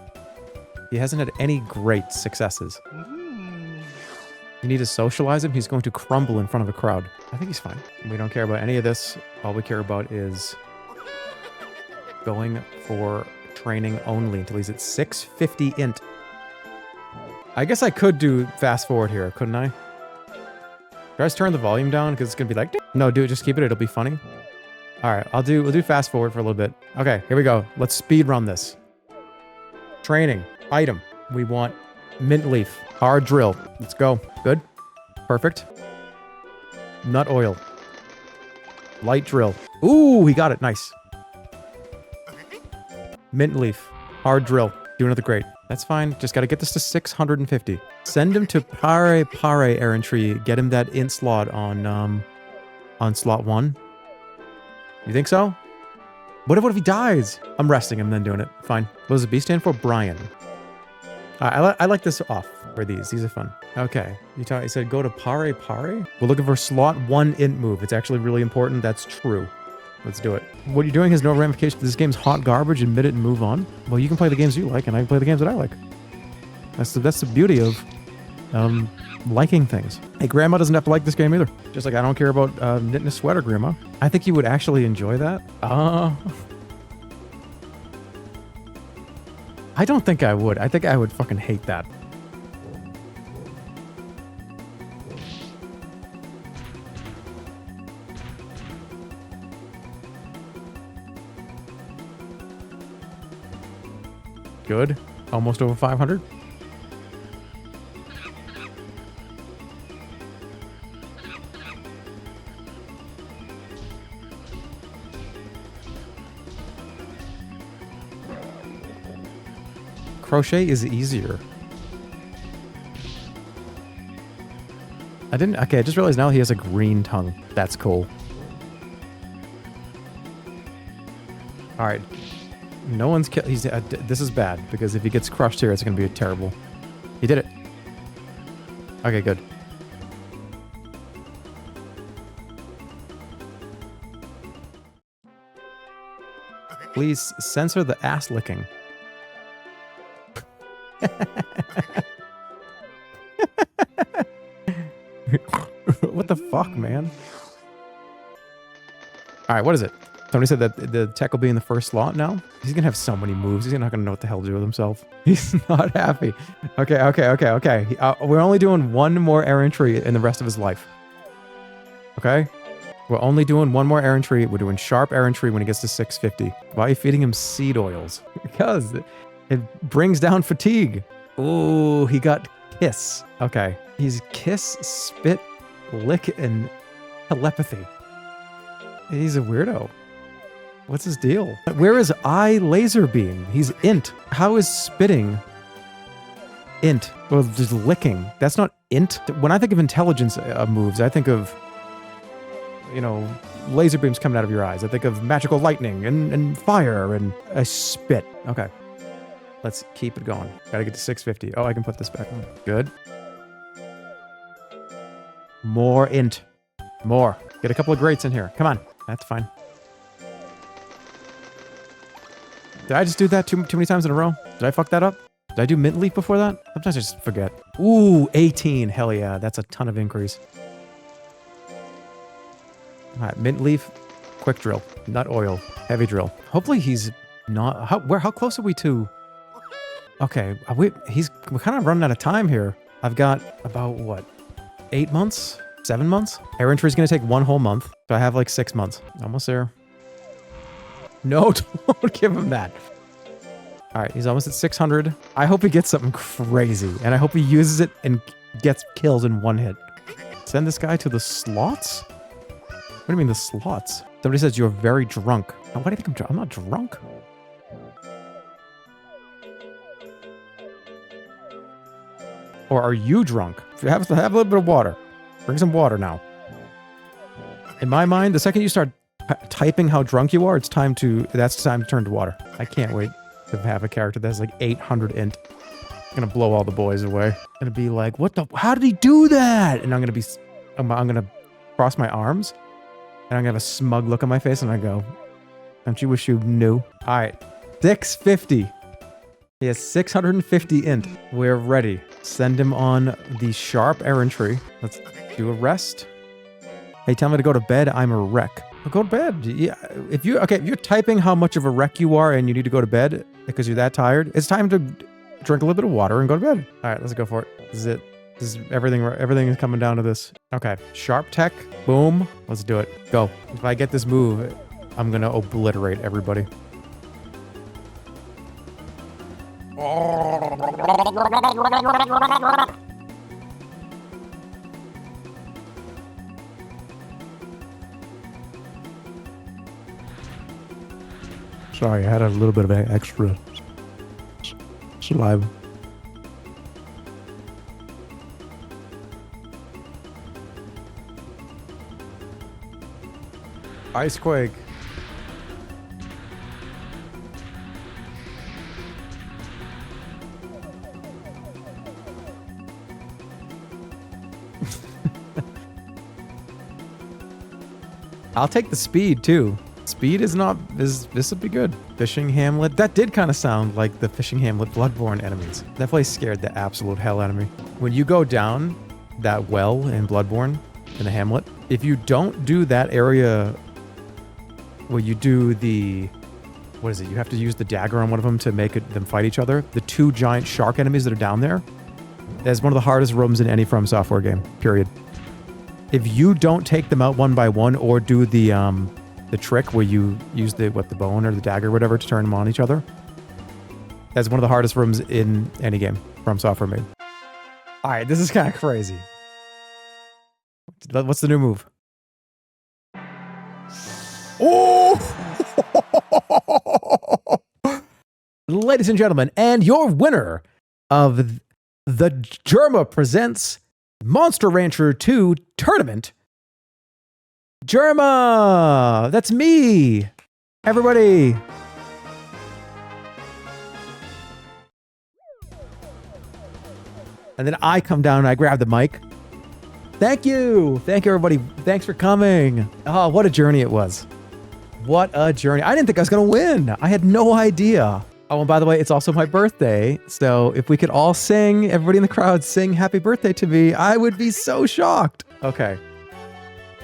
Speaker 1: He hasn't had any great successes. You need to socialize him. He's going to crumble in front of a crowd. I think he's fine. We don't care about any of this. All we care about is going for training only until he's at 650 int. I guess I could do fast forward here, couldn't I? Should I just turn the volume down? Because it's going to be like, no, do it. Just keep it. It'll be funny. All right, we'll do fast forward for a little bit. Okay, here we go. Let's speed run this. Training. Item. We want mint leaf. Hard drill. Let's go. Good. Perfect. Nut oil. Light drill. Ooh, he got it. Nice. Mint leaf. Hard drill. Do another great. That's fine. Just got to get this to 650. Send him to Pare errantry. Get him that int slot on slot 1. You think so? What if he dies? I'm resting him, then doing it. Fine. What does the B stand for? Brian. I like this off for these. These are fun. Okay. You said go to Pare. We're looking for slot 1 int move. It's actually really important. That's true. Let's do it. What you're doing has no ramifications. This game's hot garbage. Admit it and move on. Well, you can play the games you like, and I can play the games that I like. That's the beauty of liking things. Hey, Grandma doesn't have to like this game either. Just like I don't care about knitting a sweater, Grandma. I think you would actually enjoy that. I don't think I would. I think I would fucking hate that. Good. Almost over 500. Crochet is easier. Okay, I just realized now he has a green tongue. That's cool. All right. No one's killed. This is bad because if he gets crushed here, it's going to be terrible. He did it. Okay, good. Please censor the ass licking. What the fuck, man? All right, what is it? Somebody said that the tech will be in the first slot now. He's gonna have so many moves. He's not gonna know what the hell to do with himself. He's not happy. Okay. We're only doing 1 more errantry in the rest of his life. Okay? We're only doing 1 more errantry. We're doing sharp errantry when he gets to 650. Why are you feeding him seed oils? Because it brings down fatigue. Ooh, he got kiss. Okay. He's kiss, spit, lick, and telepathy. He's a weirdo. What's his deal? Where is eye laser beam? He's int. How is spitting int? Well, just licking. That's not int. When I think of intelligence moves, I think of, you know, laser beams coming out of your eyes. I think of magical lightning and fire and a spit. Okay. Let's keep it going. Gotta get to 650. Oh, I can put this back on. Good. More int. More. Get a couple of greats in here. Come on. That's fine. Did I just do that too many times in a row? Did I fuck that up? Did I do mint leaf before that? Sometimes I just forget. Ooh, 18. Hell yeah. That's a ton of increase. All right, mint leaf, quick drill, nut oil, heavy drill. Hopefully he's not... How close are we to... Okay, we're kind of running out of time here. I've got about, what, 8 months? 7 months? Errantry is going to take 1 whole month. So I have like 6 months. Almost there. No, don't give him that. All right, he's almost at 600. I hope he gets something crazy, and I hope he uses it and gets killed in 1 hit. Send this guy to the slots? What do you mean the slots? Somebody says you're very drunk. Oh, why do you think I'm drunk? I'm not drunk. Or are you drunk? Have a little bit of water. Bring some water now. In my mind, the second you start typing how drunk you are, that's time to turn to water. I can't wait to have a character that's like 800 int. I'm gonna blow all the boys away. Gonna be like, what the, how did he do that? And I'm gonna cross my arms and I'm gonna have a smug look on my face and I go, don't you wish you knew? All right, 650. He has 650 int. We're ready. Send him on the sharp errantry. Let's do a rest. Hey, tell me to go to bed. I'm a wreck. Well, go to bed. Yeah. If you're typing how much of a wreck you are and you need to go to bed because you're that tired, it's time to drink a little bit of water and go to bed. All right, let's go for it. This is it. This is everything. Everything is coming down to this. Okay, sharp tech. Boom. Let's do it. Go. If I get this move, I'm gonna obliterate everybody. Sorry, I had a little bit of extra saliva. Icequake. I'll take the speed too. Speed is not, this would be good. Fishing Hamlet. That did kind of sound like the Fishing Hamlet Bloodborne enemies. That place scared the absolute hell out of me. When you go down that well in Bloodborne, in the Hamlet, if you don't do that area, well, you do the, what is it? You have to use the dagger on one of them to make them fight each other. The two giant shark enemies that are down there, that's one of the hardest rooms in any From Software game, period. If you don't take them out one by one or do the trick where you use the bone or the dagger or whatever to turn them on each other, that's one of the hardest rooms in any game From Software made. All right, this is kind of crazy. What's the new move? Oh! Ladies and gentlemen, and your winner of the Jerma Presents Monster Rancher 2 Tournament, Jerma! That's me! Everybody! And then I come down and I grab the mic. Thank you! Thank you, everybody. Thanks for coming. Oh, what a journey it was. What a journey. I didn't think I was going to win. I had no idea. Oh, and by the way, it's also my birthday. So if we could all sing, everybody in the crowd sing happy birthday to me, I would be so shocked. Okay.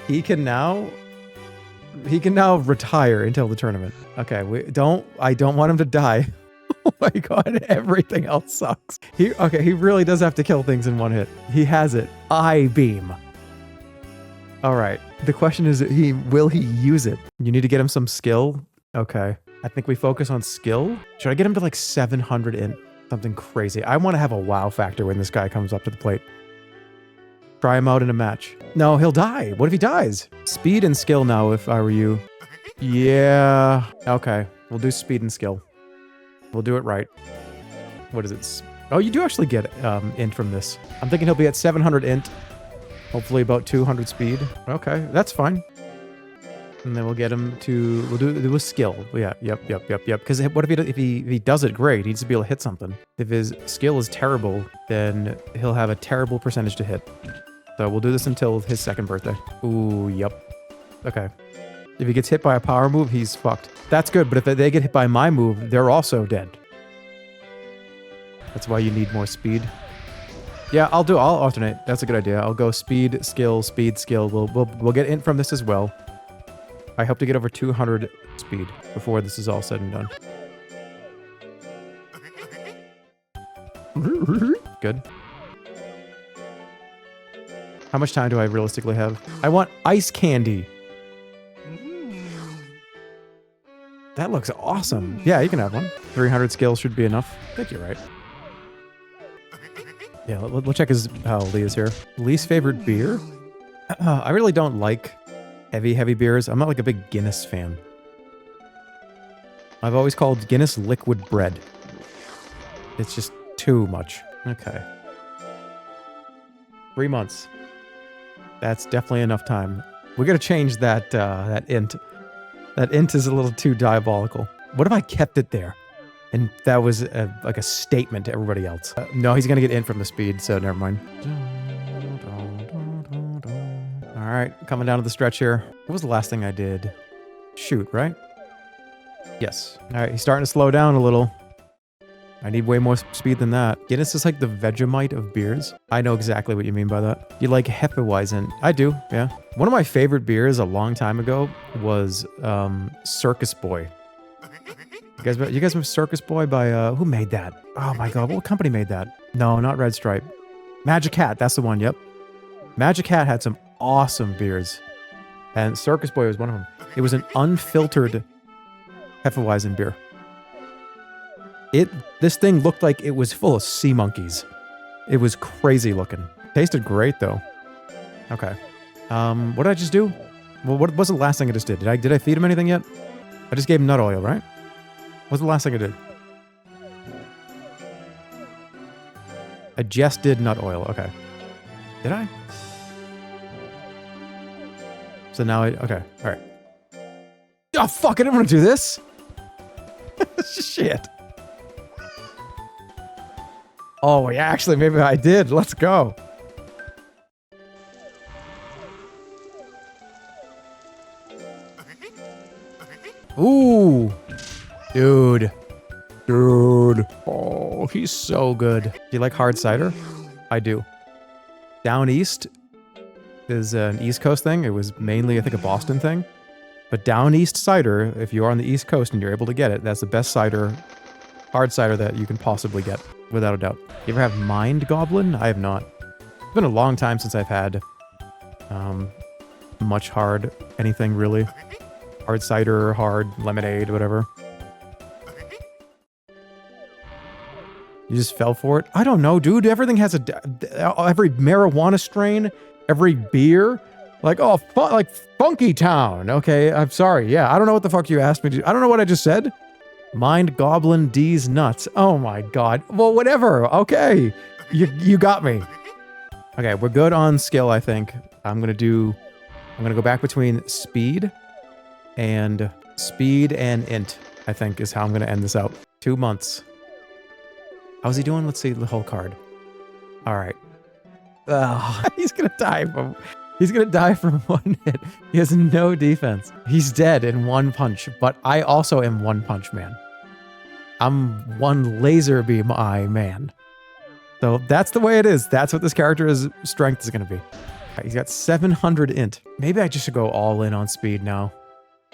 Speaker 1: He can now retire until the tournament. Okay, I don't want him to die. Oh my god, everything else sucks. He really does have to kill things in one hit. He has it. Eye beam. All right. The question is, will he use it? You need to get him some skill. Okay. I think we focus on skill. Should I get him to like 700 in something crazy? I want to have a wow factor when this guy comes up to the plate. Try him out in a match. No, he'll die. What if he dies? Speed and skill now if I were you. Yeah. Okay. We'll do speed and skill. We'll do it right. What is it? Oh, you do actually get int from this. I'm thinking he'll be at 700 int. Hopefully about 200 speed. Okay, that's fine. And then we'll get him to, we'll do a skill. Yeah, yep. Because what if he does it great? He needs to be able to hit something. If his skill is terrible, then he'll have a terrible percentage to hit. So we'll do this until his second birthday. Ooh, yep. Okay. If he gets hit by a power move, he's fucked. That's good, but if they get hit by my move, they're also dead. That's why you need more speed. Yeah, I'll alternate. That's a good idea. I'll go speed, skill, speed, skill. We'll get int from this as well. I hope to get over 200 speed before this is all said and done. Good. How much time do I realistically have? I want ice candy. That looks awesome. Yeah, you can have one. 300 skill should be enough. I think you're right. Yeah, we'll check how old he is here. Least favorite beer? I really don't like heavy beers. I'm not like a big Guinness fan. I've always called Guinness liquid bread. It's just too much. Okay. 3 months. That's definitely enough time. We gotta change that, that int. That int is a little too diabolical. What if I kept it there? And that was like a statement to everybody else. No, he's gonna get int from the speed, so never mind. All right, coming down to the stretch here. What was the last thing I did? Shoot, right? Yes. All right, he's starting to slow down a little. I need way more speed than that. Guinness is like the Vegemite of beers. I know exactly what you mean by that. You like Hefeweizen. I do, yeah. One of my favorite beers a long time ago was Circus Boy. You guys remember Circus Boy by, who made that? Oh my god, what company made that? No, not Red Stripe. Magic Hat, that's the one, yep. Magic Hat had some awesome beers. And Circus Boy was one of them. It was an unfiltered Hefeweizen beer. This thing looked like it was full of sea monkeys. It was crazy looking. Tasted great though. Okay. What did I just do? Well, what was the last thing I just did? Did I feed him anything yet? I just gave him nut oil, right? What's the last thing I did? I just did nut oil. Okay. Did I? So now okay. All right. Oh, fuck. I didn't want to do this. Shit. Oh, yeah, actually, maybe I did. Let's go. Ooh. Dude. Oh, he's so good. Do you like hard cider? I do. Down East is an East Coast thing. It was mainly, I think, a Boston thing. But Down East cider, if you're on the East Coast and you're able to get it, that's the best cider, hard cider that you can possibly get, without a doubt. You ever have Mind Goblin? I have not. It's been a long time since I've had much hard anything, really. Hard cider, hard lemonade, whatever. You just fell for it? I don't know, dude. Everything has every marijuana strain, every beer. Like, oh, like Funky Town. Okay, I'm sorry. Yeah, I don't know what the fuck you asked me to do. I don't know what I just said. Mind Goblin D's nuts. Oh my god. Well, whatever. Okay. You got me. Okay, we're good on skill, I think. I'm gonna go back between speed and int, I think, is how I'm gonna end this out. 2 months. How's he doing? Let's see the whole card. All right. He's gonna die from one hit. He has no defense. He's dead in one punch, but I also am one punch man. I'm one laser beam eye man. So that's the way it is. That's what this character's strength is going to be. Right, he's got 700 int. Maybe I just should go all in on speed now.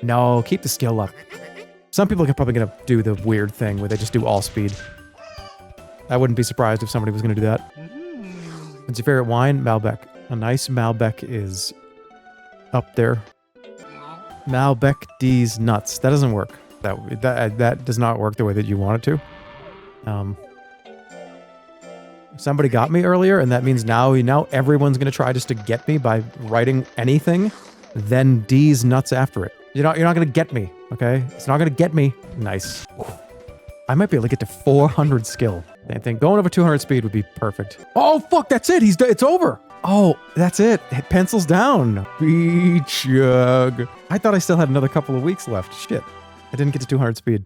Speaker 1: No, keep the skill up. Some people are probably going to do the weird thing where they just do all speed. I wouldn't be surprised if somebody was going to do that. What's your favorite wine? Malbec. A nice Malbec is up there. Malbec D's nuts. That doesn't work. That does not work the way that you want it to. Somebody got me earlier, and that means now everyone's gonna try just to get me by writing anything, then D's nuts after it. You're not gonna get me, okay? It's not gonna get me. Nice. I might be able to get to 400 skill. I think going over 200 speed would be perfect. Oh fuck, that's it. It's over. Oh, that's it. Pencils down. Chug. I thought I still had another couple of weeks left. Shit. I didn't get to 200 speed.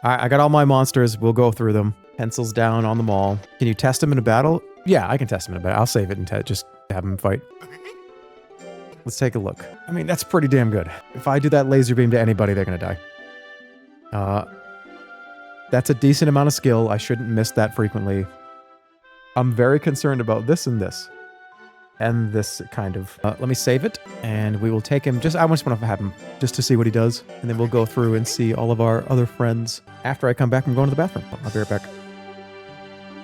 Speaker 1: All right, I got all my monsters. We'll go through them. Pencils down on them all. Can you test them in a battle? Yeah, I can test them in a battle. I'll save it and just have them fight. Let's take a look. I mean, that's pretty damn good. If I do that laser beam to anybody, they're going to die. That's a decent amount of skill. I shouldn't miss that frequently. I'm very concerned about this and this. And this kind of... let me save it, and we will take him... I just want to have him just to see what he does, and then we'll go through and see all of our other friends after I come back from going to the bathroom. I'll be right back.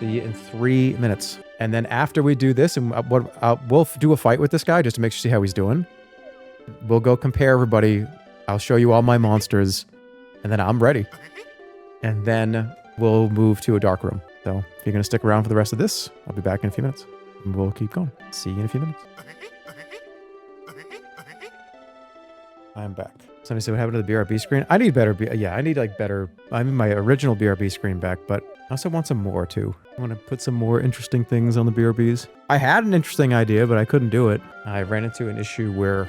Speaker 1: See you in 3 minutes. And then after we do this, and we'll do a fight with this guy just to see how he's doing. We'll go compare everybody. I'll show you all my monsters, and then I'm ready. And then we'll move to a dark room. So if you're going to stick around for the rest of this, I'll be back in a few minutes. We'll keep going. See you in a few minutes. I'm back. Somebody said, what happened to the BRB screen? I need better, yeah, I need like better, I mean my original BRB screen back, but I also want some more too. I want to put some more interesting things on the BRBs. I had an interesting idea, but I couldn't do it. I ran into an issue where,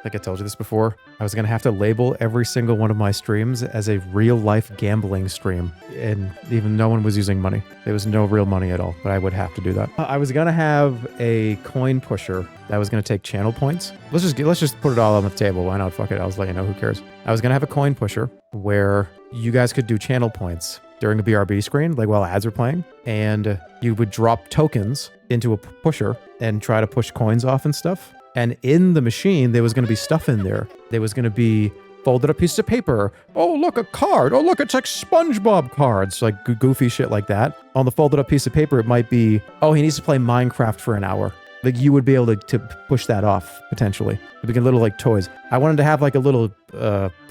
Speaker 1: like I told you this before, I was going to have to label every single one of my streams as a real-life gambling stream, and even no one was using money. There was no real money at all, but I would have to do that. I was going to have a coin pusher that was going to take channel points. Let's just put it all on the table. Why not? Fuck it. I'll just let you know. Who cares? I was going to have a coin pusher where you guys could do channel points during a BRB screen, like while ads were playing, and you would drop tokens into a pusher and try to push coins off and stuff. And in the machine, there was going to be stuff in there. There was going to be folded up pieces of paper. Oh, look, a card. Oh, look, it's like SpongeBob cards, like goofy shit like that. On the folded up piece of paper, it might be, oh, he needs to play Minecraft for an hour. Like you would be able to push that off, potentially. It'd be a little like toys. I wanted to have like a little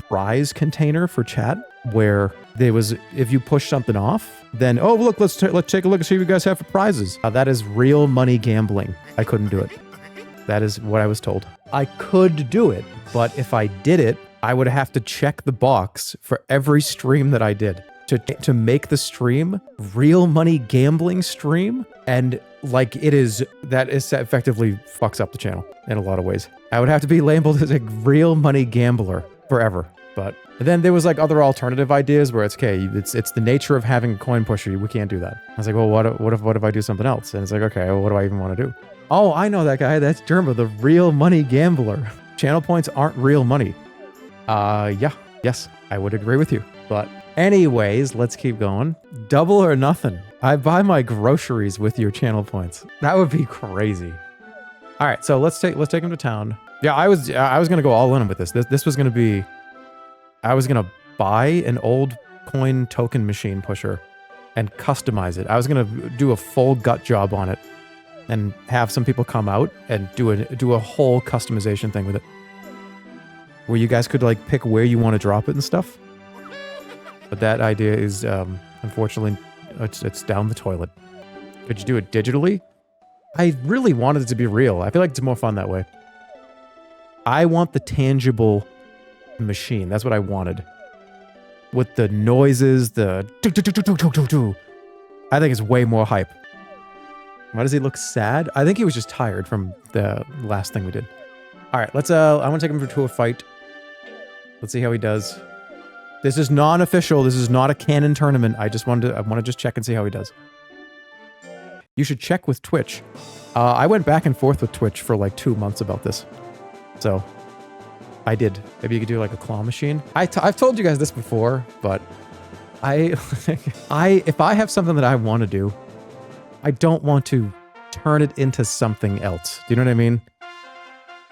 Speaker 1: prize container for chat where there was, if you push something off, then, oh, look, let's take a look and see what you guys have for prizes. That is real money gambling. I couldn't do it. That is what I was told. I could do it, but if I did it, I would have to check the box for every stream that I did to make the stream real money gambling stream. And like that effectively fucks up the channel in a lot of ways. I would have to be labeled as a real money gambler forever. But then there was like other alternative ideas where it's okay, it's the nature of having a coin pusher. We can't do that. I was like, well, what if I do something else? And it's like, okay, well, what do I even want to do? Oh, I know that guy. That's Jerma, the real money gambler. Channel points aren't real money. Yes, I would agree with you. But anyways, let's keep going. Double or nothing. I buy my groceries with your channel points. That would be crazy. All right, so let's take him to town. Yeah, I was gonna go all in with this. This was gonna be. I was gonna buy an old coin token machine pusher and customize it. I was gonna do a full gut job on it and have some people come out and do a whole customization thing with it, where you guys could like pick where you want to drop it and stuff. But that idea is unfortunately it's down the toilet. Could you do it digitally? I really wanted it to be real. I feel like it's more fun that way. I want the tangible machine. That's what I wanted. With the noises, the I think it's way more hype. Why does he look sad? I think he was just tired from the last thing we did. All right, let's I want to take him to a fight. Let's see how he does. This is non-official. This is not a canon tournament. I want to just check and see how he does. You should check with Twitch. I went back and forth with Twitch for like 2 months about this. So I did. Maybe you could do like a claw machine. I've told you guys this before, but if I have something that I want to do, I don't want to turn it into something else. Do you know what I mean?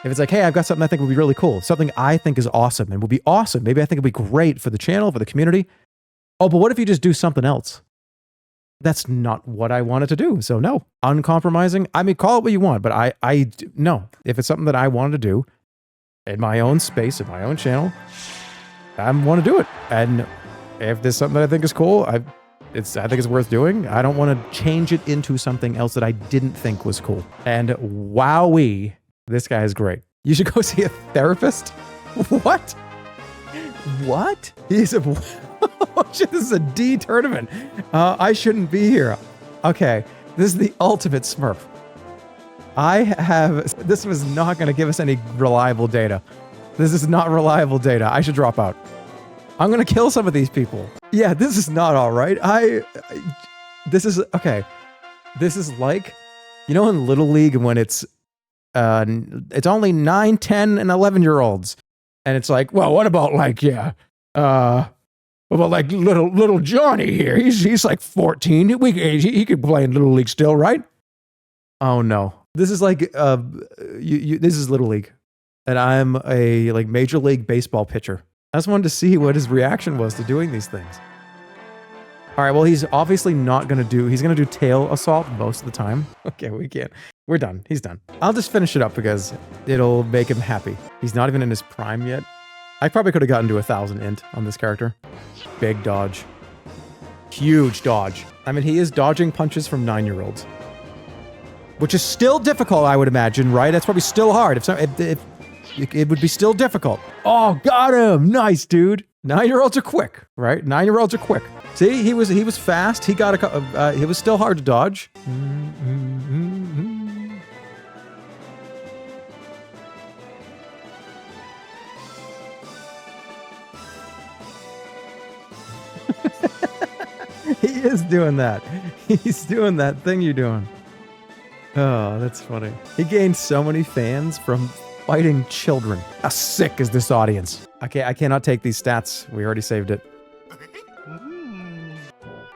Speaker 1: If it's like, hey, I've got something I think would be really cool, something I think is awesome and would be awesome. Maybe I think it'd be great for the channel, for the community. Oh, but what if you just do something else? That's not what I wanted to do. So no, uncompromising. I mean, call it what you want, but no. If it's something that I wanted to do in my own space, in my own channel, I want to do it. And if there's something that I think is cool, I think it's worth doing. I don't want to change it into something else that I didn't think was cool. And wowee, this guy is great. You should go see a therapist. What? What? He's a... Oh shit, this is a D tournament. I shouldn't be here. Okay, this is the ultimate Smurf. This was not going to give us any reliable data. This is not reliable data. I should drop out. I'm going to kill some of these people. Yeah, this is not all right. This is, okay. This is like, you know in Little League when it's only 9, 10, and 11-year-olds. And it's like, well, what about like, what about like little Johnny here? He's like 14. He could play in Little League still, right? Oh no. This is like, this is Little League. And I'm a like Major League Baseball pitcher. I just wanted to see what his reaction was to doing these things. All right, well, he's obviously not going to do... He's going to do tail assault most of the time. Okay, we can't. We're done. He's done. I'll just finish it up because it'll make him happy. He's not even in his prime yet. I probably could have gotten to 1,000 int on this character. Big dodge. Huge dodge. I mean, he is dodging punches from 9-year-olds. Which is still difficult, I would imagine, right? That's probably still hard. it would be still difficult. Oh, got him. Nice, dude. 9-year-olds are quick, right? 9-year-olds are quick. See, he was fast. He got he was still hard to dodge. He is doing that. He's doing that thing you're doing. Oh, that's funny. He gained so many fans from fighting children. How sick is this audience? I cannot take these stats. We already saved it.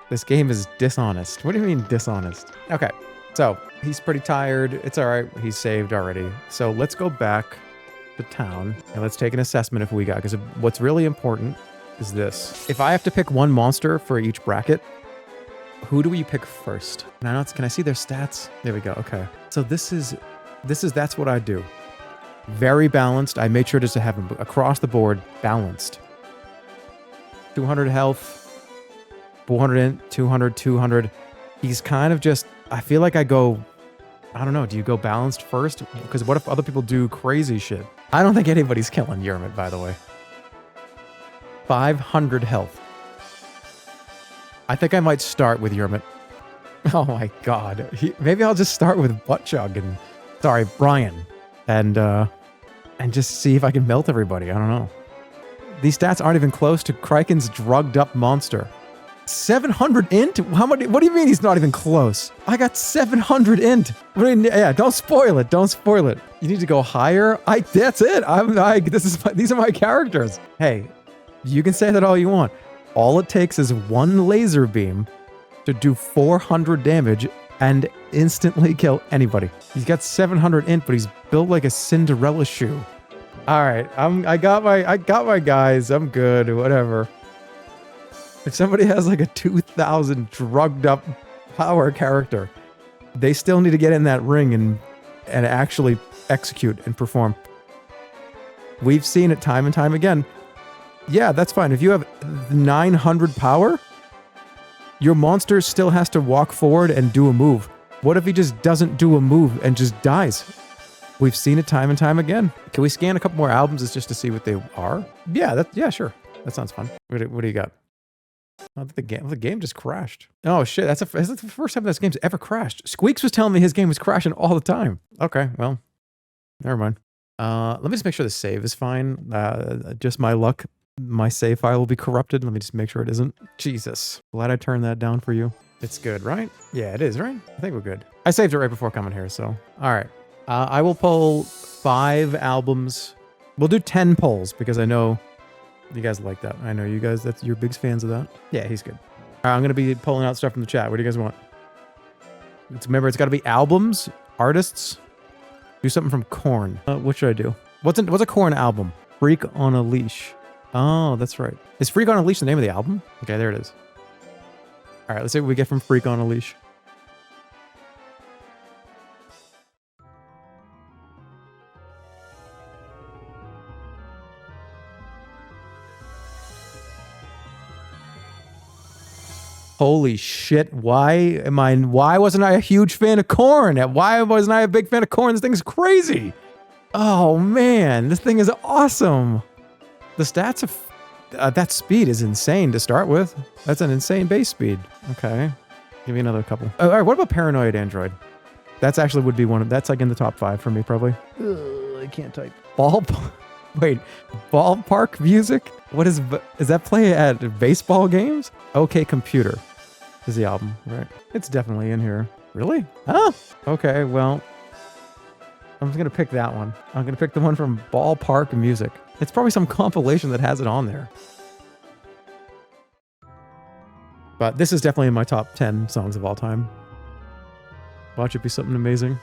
Speaker 1: This game is dishonest. What do you mean dishonest? Okay, so he's pretty tired. It's all right. He's saved already. So let's go back to town and let's take an assessment if we got, because what's really important is this. If I have to pick one monster for each bracket, who do we pick first? Can I see their stats? There we go. Okay. So that's what I do. Very balanced. I made sure just to have him across the board balanced. 200 health, 400 int, 200, 200. He's kind of just, I feel like I don't know. Do you go balanced first? Because what if other people do crazy shit? I don't think anybody's killing Yermit, by the way. 500 health. I think I might start with Yermit. Oh my god. Maybe I'll just start with Chug and, Brian. And just see if I can melt everybody. I don't know. These stats aren't even close to Kraken's drugged up monster. 700 int? What do you mean he's not even close? I got 700 int. Yeah, don't spoil it. Don't spoil it. You need to go higher. That's it. These are my characters. Hey, you can say that all you want. All it takes is one laser beam to do 400 damage and instantly kill anybody. He's got 700 int, but he's built like a Cinderella shoe. All right, I got my guys. I'm good. Whatever. If somebody has like a 2,000 drugged up power character, they still need to get in that ring and actually execute and perform. We've seen it time and time again. Yeah, that's fine. If you have 900 power, your monster still has to walk forward and do a move. What if he just doesn't do a move and just dies? We've seen it time and time again. Can we scan a couple more albums just to see what they are? Yeah, sure. That sounds fun. What do you got? Oh, the game just crashed. Oh shit, that's the first time this game's ever crashed. Squeaks was telling me his game was crashing all the time. Okay, well, never mind. Let me just make sure the save is fine. Just my luck. My save file will be corrupted. Let me just make sure it isn't. Jesus. Glad I turned that down for you. It's good, right? Yeah, it is, right? I think we're good. I saved it right before coming here, so. All right. I will pull 5 albums. We'll do 10 polls because I know you guys like that. I know you guys, you're big fans of that. Yeah, he's good. All right, I'm going to be pulling out stuff from the chat. What do you guys want? Remember, it's got to be albums, artists. Do something from Korn. What should I do? What's a Korn album? Freak on a Leash. Oh, that's right. Is Freak on a Leash the name of the album? Okay, there it is. All right, let's see what we get from Freak on a Leash. Holy shit, why wasn't I a huge fan of Korn? Why wasn't I a big fan of Korn? This thing's crazy. Oh man, this thing is awesome. The stats of that speed is insane to start with. That's an insane base speed. Okay, give me another couple. Oh, all right, what about Paranoid Android? That's actually would be that's like in the top 5 for me probably. Ugh, I can't type. Ballpark music? What is that play at baseball games? Okay Computer is the album, right? It's definitely in here. Really? Oh, okay, well, I'm gonna pick that one. I'm gonna pick the one from Ballpark Music. It's probably some compilation that has it on there. But this is definitely in my top 10 songs of all time. Watch it be something amazing.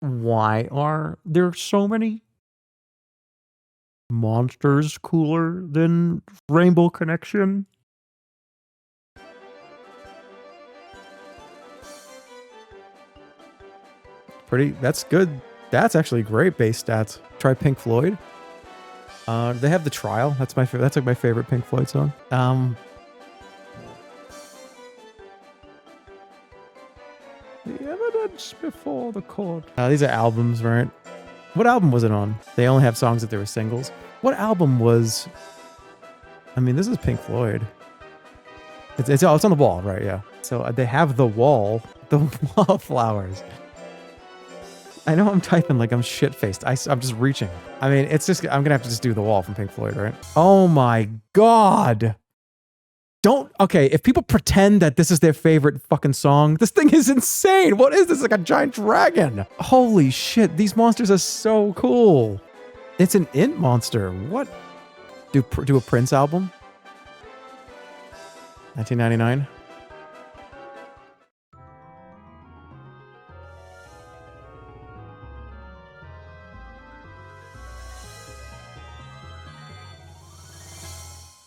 Speaker 1: Why are there so many monsters cooler than Rainbow Connection? That's good. That's actually great base stats. Try Pink Floyd. They have The Trial. That's like my favorite Pink Floyd song.
Speaker 2: once before the court.
Speaker 1: These are albums, right? What album was it on? They only have songs that they were singles. What album was... I mean, this is Pink Floyd. It's on the wall, right? Yeah. So they have the wall. The wallflowers. I know I'm typing like I'm shit-faced. I'm just reaching. I mean, it's just... I'm gonna have to just do the wall from Pink Floyd, right? Oh my god! Don't... Okay, if people pretend that this is their favorite fucking song, this thing is insane! What is this? Like a giant dragon! Holy shit, these monsters are so cool! It's an int monster. What? Do a Prince album? 1999?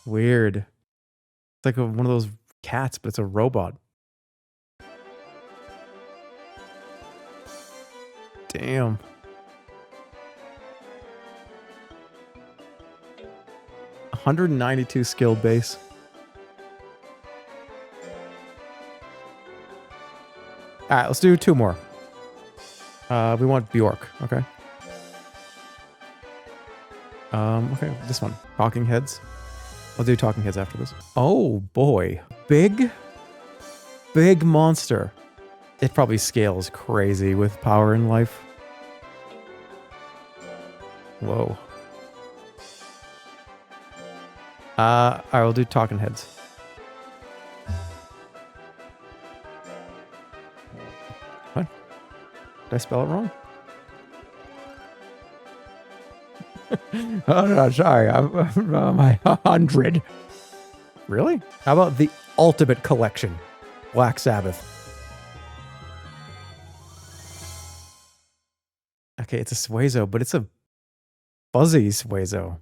Speaker 1: Weird. It's like one of those cats, but it's a robot. Damn. $192 skill base. Alright, let's do 2 more. We want Bjork, okay? Okay, this one. Talking Heads. I'll do Talking Heads after this. Oh boy. Big monster. It probably scales crazy with power in life. Whoa. Alright, we'll do Talking Heads. What? Did I spell it wrong?
Speaker 2: Oh no, sorry. I'm 100.
Speaker 1: Really? How about the Ultimate Collection? Black Sabbath. Okay, it's a Suezo, but it's a fuzzy Suezo.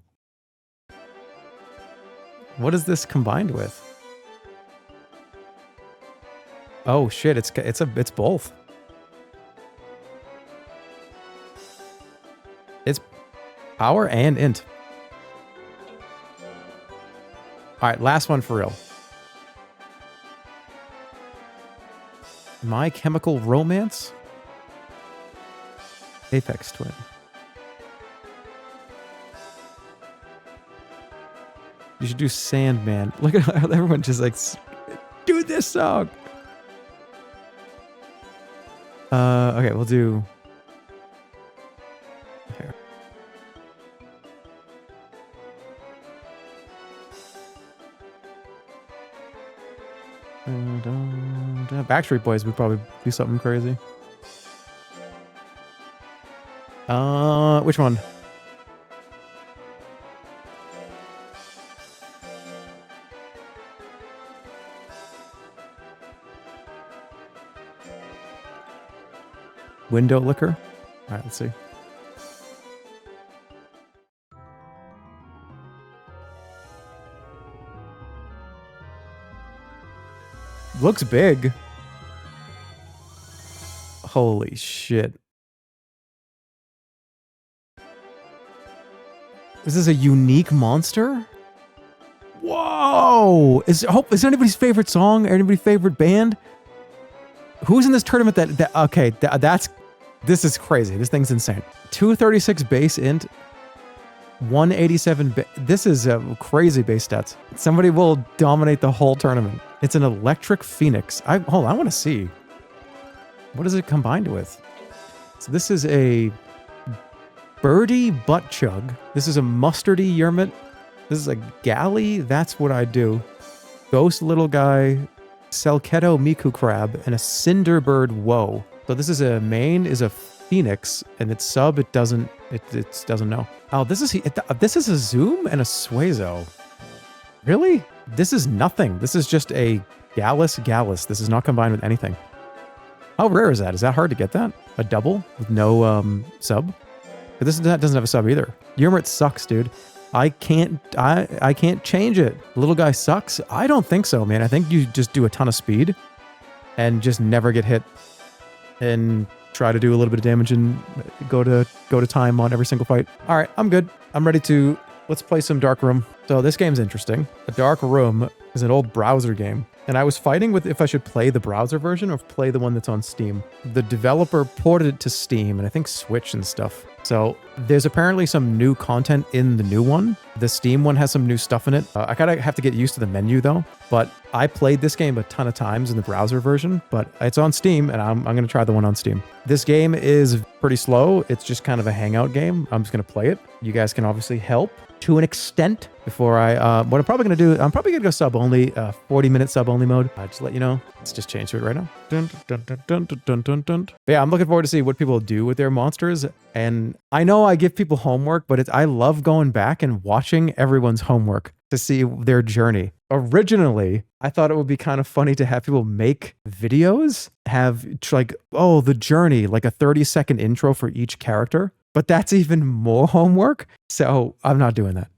Speaker 1: What is this combined with? Oh shit, it's both. It's power and int. Alright, last one for real. My Chemical Romance? Apex Twin. You should do Sandman. Look at how everyone just like, do this song. Okay, we'll do... Here. Backstreet Boys would probably do something crazy. Which one? Window Liquor? Alright, let's see. Looks big. Holy shit. This is a unique monster? Whoa! Is it anybody's favorite song? Anybody's favorite band? Who's in this tournament this is crazy. This thing's insane. 236 base int, 187 this is crazy base stats. Somebody will dominate the whole tournament. It's an electric phoenix. Hold on, I want to see. What is it combined with? So this is a birdie butt chug. This is a mustardy Yermit. This is a galley. That's what I do. Ghost little guy, Selketo Miku crab, and a cinderbird woe. So this is a main is a phoenix, and its sub it doesn't know. Oh, this is a zoom and a Suezo. Really? This is nothing. This is just a Gallus. This is not combined with anything. How rare is that? Is that hard to get that? A double with no sub? But that doesn't have a sub either. Yermit sucks, dude. I can't change it. Little guy sucks? I don't think so, man. I think you just do a ton of speed and just never get hit and try to do a little bit of damage and go to time on every single fight. All right, I'm good. I'm ready to... Let's play some Dark Room. So this game's interesting. A Dark Room is an old browser game. And I was fighting with if I should play the browser version or play the one that's on Steam. The developer ported it to Steam and I think Switch and stuff. So there's apparently some new content in the new one. The Steam one has some new stuff in it. I kind of have to get used to the menu though. But I played this game a ton of times in the browser version, but it's on Steam and I'm going to try the one on Steam. This game is pretty slow. It's just kind of a hangout game. I'm just going to play it. You guys can obviously help to an extent before what I'm probably going to do, I'm probably going to go sub only, 40-minute sub only mode. I'll just let you know. Let's just change to it right now. Dun, dun, dun, dun, dun, dun, dun, dun. But yeah, I'm looking forward to see what people do with their monsters. And I know I give people homework, but I love going back and watching everyone's homework to see their journey. Originally, I thought it would be kind of funny to have people make videos, have like, oh, the journey, like a 30-second intro for each character. But that's even more homework. So I'm not doing that.